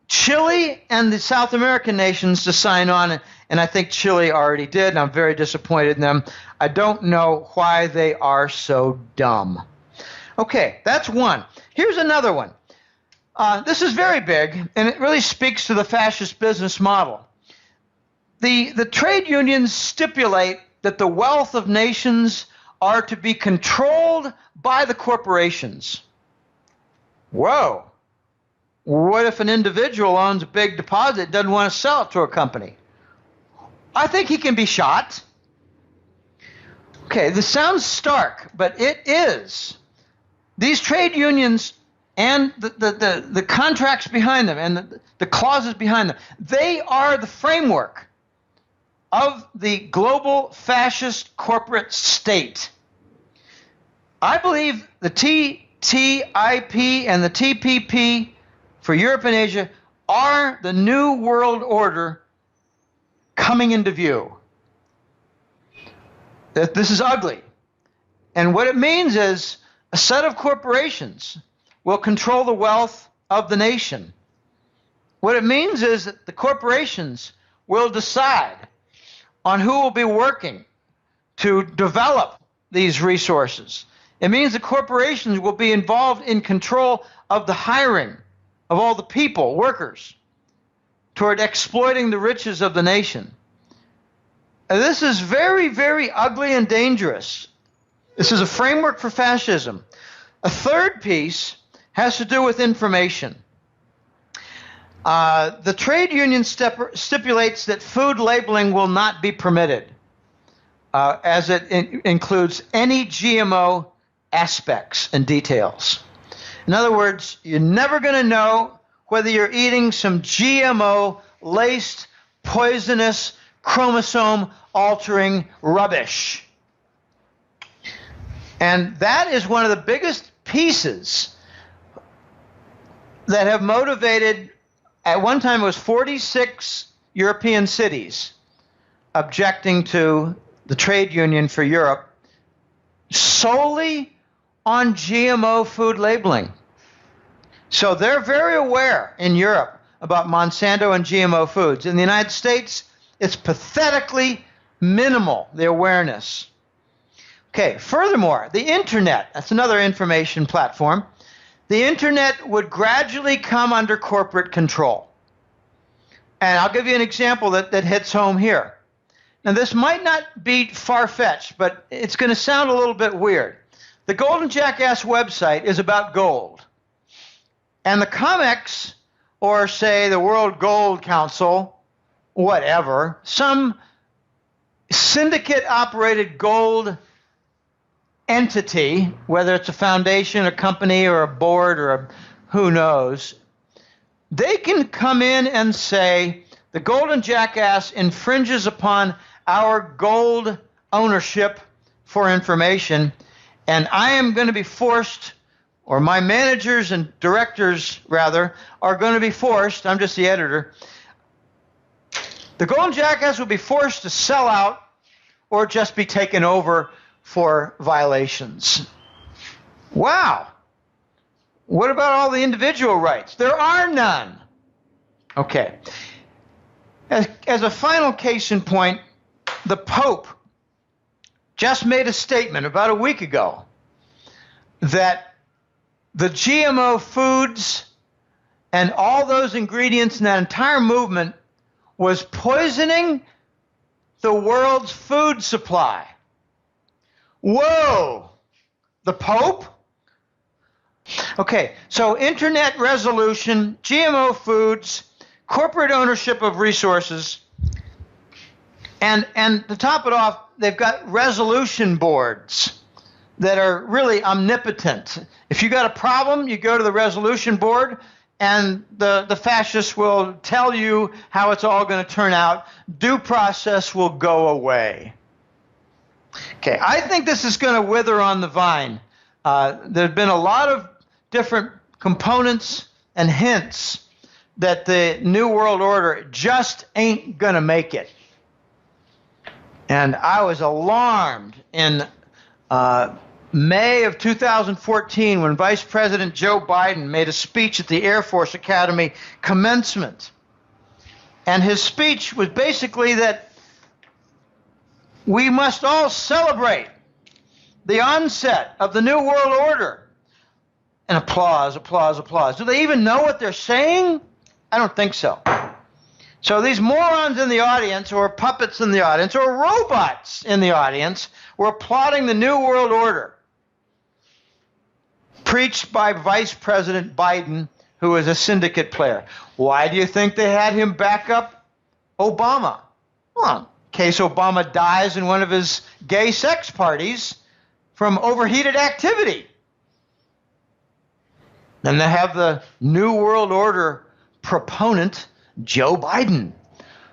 Chile and the South American nations to sign on, and I think Chile already did, and I'm very disappointed in them. I don't know why they are so dumb. Okay, that's one. Here's another one. This is very big, and it really speaks to the fascist business model. The trade unions stipulate that the wealth of nations are to be controlled by the corporations. Whoa. What if an individual owns a big deposit, doesn't want to sell it to a company? I think he can be shot. Okay, this sounds stark, but it is. These trade unions and the contracts behind them and the clauses behind them, they are the framework of the global fascist corporate state. I believe the TTIP and the TPP for Europe and Asia are the new world order coming into view. This is ugly. And what it means is a set of corporations will control the wealth of the nation. What it means is that the corporations will decide on who will be working to develop these resources. It means the corporations will be involved in control of the hiring of all the people, workers, toward exploiting the riches of the nation. And this is very, very ugly and dangerous. This is a framework for fascism. A third piece has to do with information. The trade union stipulates that food labeling will not be permitted, as it includes any GMO aspects and details. In other words, you're never going to know whether you're eating some GMO-laced, poisonous, chromosome-altering rubbish. And that is one of the biggest pieces that have motivated, at one time it was 46 European cities objecting to the trade union for Europe solely on GMO food labeling. So they're very aware in Europe about Monsanto and GMO foods. In the United States, it's pathetically minimal, the awareness. Okay, furthermore, the internet, that's another information platform. The internet would gradually come under corporate control. And I'll give you an example that hits home here. Now, this might not be far-fetched, but it's going to sound a little bit weird. The Golden Jackass website is about gold. And the COMEX, or say the World Gold Council, whatever, some syndicate-operated gold entity, whether it's a foundation, a company, or a board, or who knows, they can come in and say, the Golden Jackass infringes upon our gold ownership for information, and I am going to be forced, or my managers and directors, rather, are going to be forced, I'm just the editor, the Golden Jackass will be forced to sell out or just be taken over for violations. Wow. What about all the individual rights? There are none. Okay. As a final case in point, the Pope just made a statement about a week ago that the GMO foods and all those ingredients in that entire movement was poisoning the world's food supply. Whoa! The Pope? Okay, so internet resolution, GMO foods, corporate ownership of resources, and to top it off, they've got resolution boards that are really omnipotent. If you got a problem, you go to the resolution board, and the fascists will tell you how it's all going to turn out. Due process will go away. Okay, I think this is going to wither on the vine. There have been a lot of different components and hints that the New World Order just ain't going to make it. And I was alarmed in May of 2014 when Vice President Joe Biden made a speech at the Air Force Academy commencement. And his speech was basically that we must all celebrate the onset of the New World Order. And applause, applause, applause. Do they even know what they're saying? I don't think so. So these morons in the audience, or puppets in the audience, or robots in the audience, were applauding the New World Order, preached by Vice President Biden, who is a syndicate player. Why do you think they had him back up Obama? Well, in case Obama dies in one of his gay sex parties from overheated activity. Then they have the New World Order proponent, Joe Biden,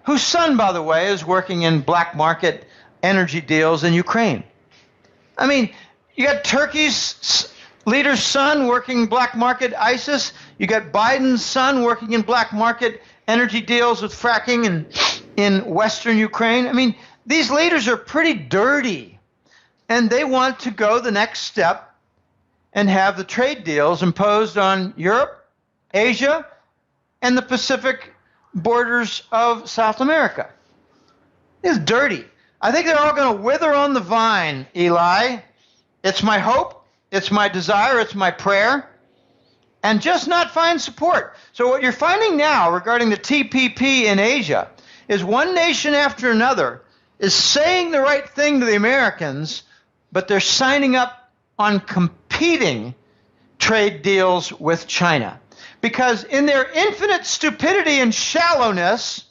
whose son, by the way, is working in black market energy deals in Ukraine. I mean, you got Turkey's leader's son working black market ISIS. You got Biden's son working in black market energy deals with fracking in western Ukraine. I mean, these leaders are pretty dirty, and they want to go the next step and have the trade deals imposed on Europe, Asia, and the Pacific borders of South America. It's dirty. I think they're all going to wither on the vine, Eli. It's my hope, it's my desire, it's my prayer, and just not find support. So what you're finding now regarding the TPP in Asia is one nation after another is saying the right thing to the Americans, but they're signing up on competing trade deals with China. Because in their infinite stupidity and shallowness,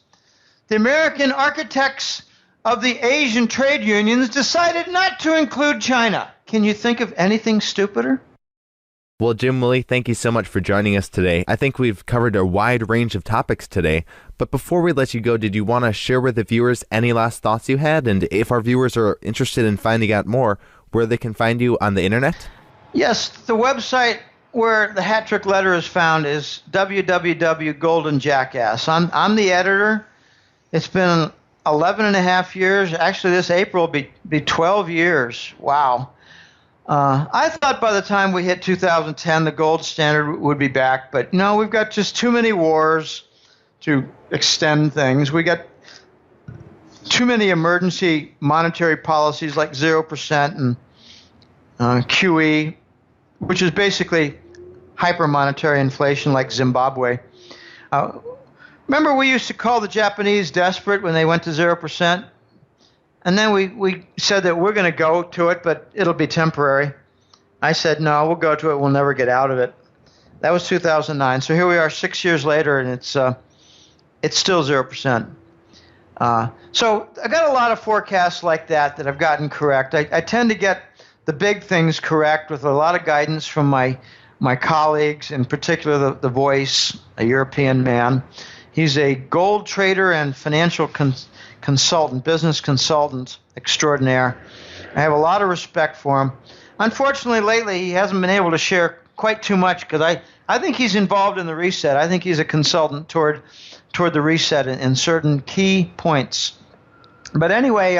the American architects of the Asian trade unions decided not to include China. Can you think of anything stupider? Well, Jim, Willie, thank you so much for joining us today. I think we've covered a wide range of topics today, but before we let you go, did you want to share with the viewers any last thoughts you had? And if our viewers are interested in finding out more, where they can find you on the internet? Yes, the website where the hat trick letter is found is www.goldenjackass. I'm the editor. It's been 11 and a half years. Actually, this April will be 12 years. Wow. I thought by the time we hit 2010, the gold standard would be back. But no, we've got just too many wars to extend things. We got too many emergency monetary policies like 0% and QE, which is basically hypermonetary inflation like Zimbabwe. Remember we used to call the Japanese desperate when they went to 0%? And then we said that we're going to go to it, but it'll be temporary. I said, no, we'll go to it. We'll never get out of it. That was 2009. So here we are 6 years later, and it's still 0%. So I got a lot of forecasts like that I've gotten correct. I tend to get the big things correct with a lot of guidance from my colleagues, in particular the Voice, a European man. He's a gold trader and financial consultant, business consultant extraordinaire. I have a lot of respect for him. Unfortunately, lately he hasn't been able to share quite too much because I think he's involved in the reset. I think he's a consultant toward the reset in certain key points. But anyway,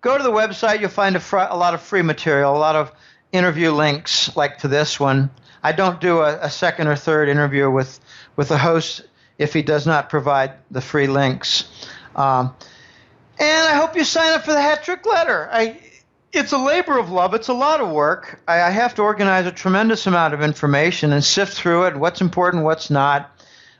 go to the website. You'll find a lot of free material, a lot of interview links like to this one. I don't do a second or third interview with the host if he does not provide the free links. And I hope you sign up for the hat trick letter. It's a labor of love. It's a lot of work. I have to organize a tremendous amount of information and sift through it, what's important, what's not.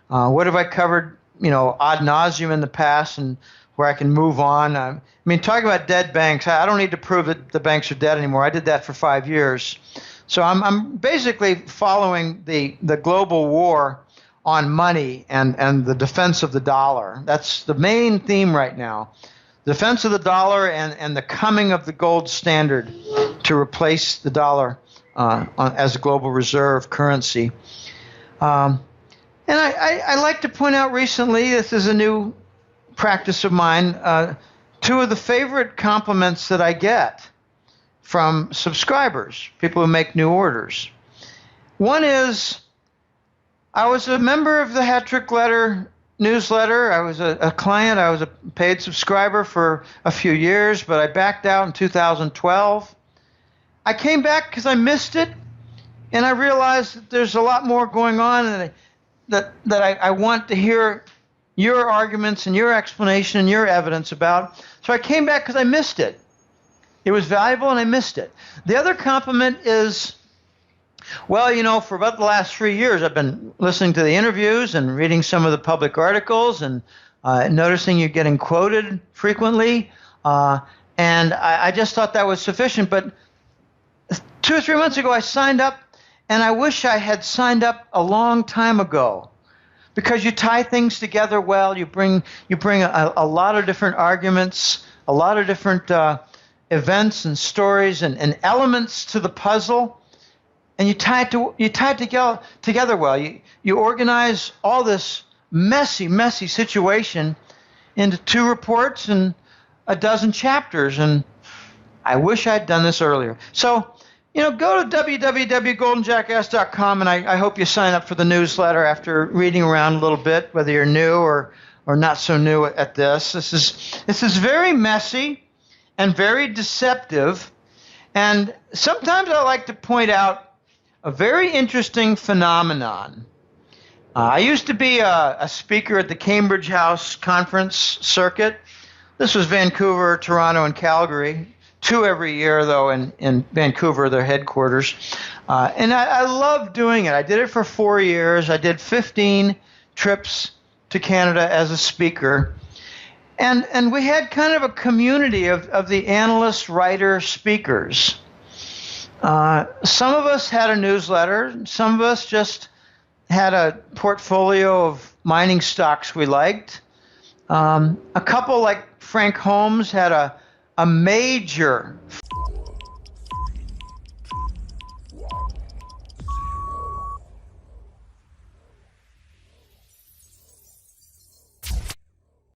What have I covered, ad nauseum in the past and where I can move on. I mean, talking about dead banks, I don't need to prove that the banks are dead anymore. I did that for 5 years. So I'm basically following the global war on money and the defense of the dollar. That's the main theme right now. Defense of the dollar and the coming of the gold standard to replace the dollar as a global reserve currency. And I like to point out recently, this is a new practice of mine, two of the favorite compliments that I get from subscribers, people who make new orders. One is, I was a member of the Hat Trick Letter newsletter. I was a client. I was a paid subscriber for a few years, but I backed out in 2012. I came back because I missed it, and I realized that there's a lot more going on, and I want to hear your arguments and your explanation and your evidence about. So I came back because I missed it. It was valuable, and I missed it. The other compliment is, well, for about the last 3 years, I've been listening to the interviews and reading some of the public articles and noticing you getting quoted frequently. And I just thought that was sufficient. But 2 or 3 months ago, I signed up, and I wish I had signed up a long time ago, because you tie things together well. You bring a lot of different arguments, a lot of different events and stories and elements to the puzzle, and you tie it together well. You organize all this messy situation into 2 reports and a dozen chapters, and I wish I'd done this earlier. So, go to www.goldenjackass.com, and I hope you sign up for the newsletter after reading around a little bit, whether you're new or not so new at this. This is very messy and very deceptive, and sometimes I like to point out a very interesting phenomenon. I used to be a speaker at the Cambridge House conference circuit. This was Vancouver, Toronto, and Calgary. 2 every year, though, in Vancouver, their headquarters. And I loved doing it. I did it for 4 years. I did 15 trips to Canada as a speaker. And we had kind of a community of the analysts, writers, speakers. Some of us had a newsletter. Some of us just had a portfolio of mining stocks we liked. A couple like Frank Holmes had a major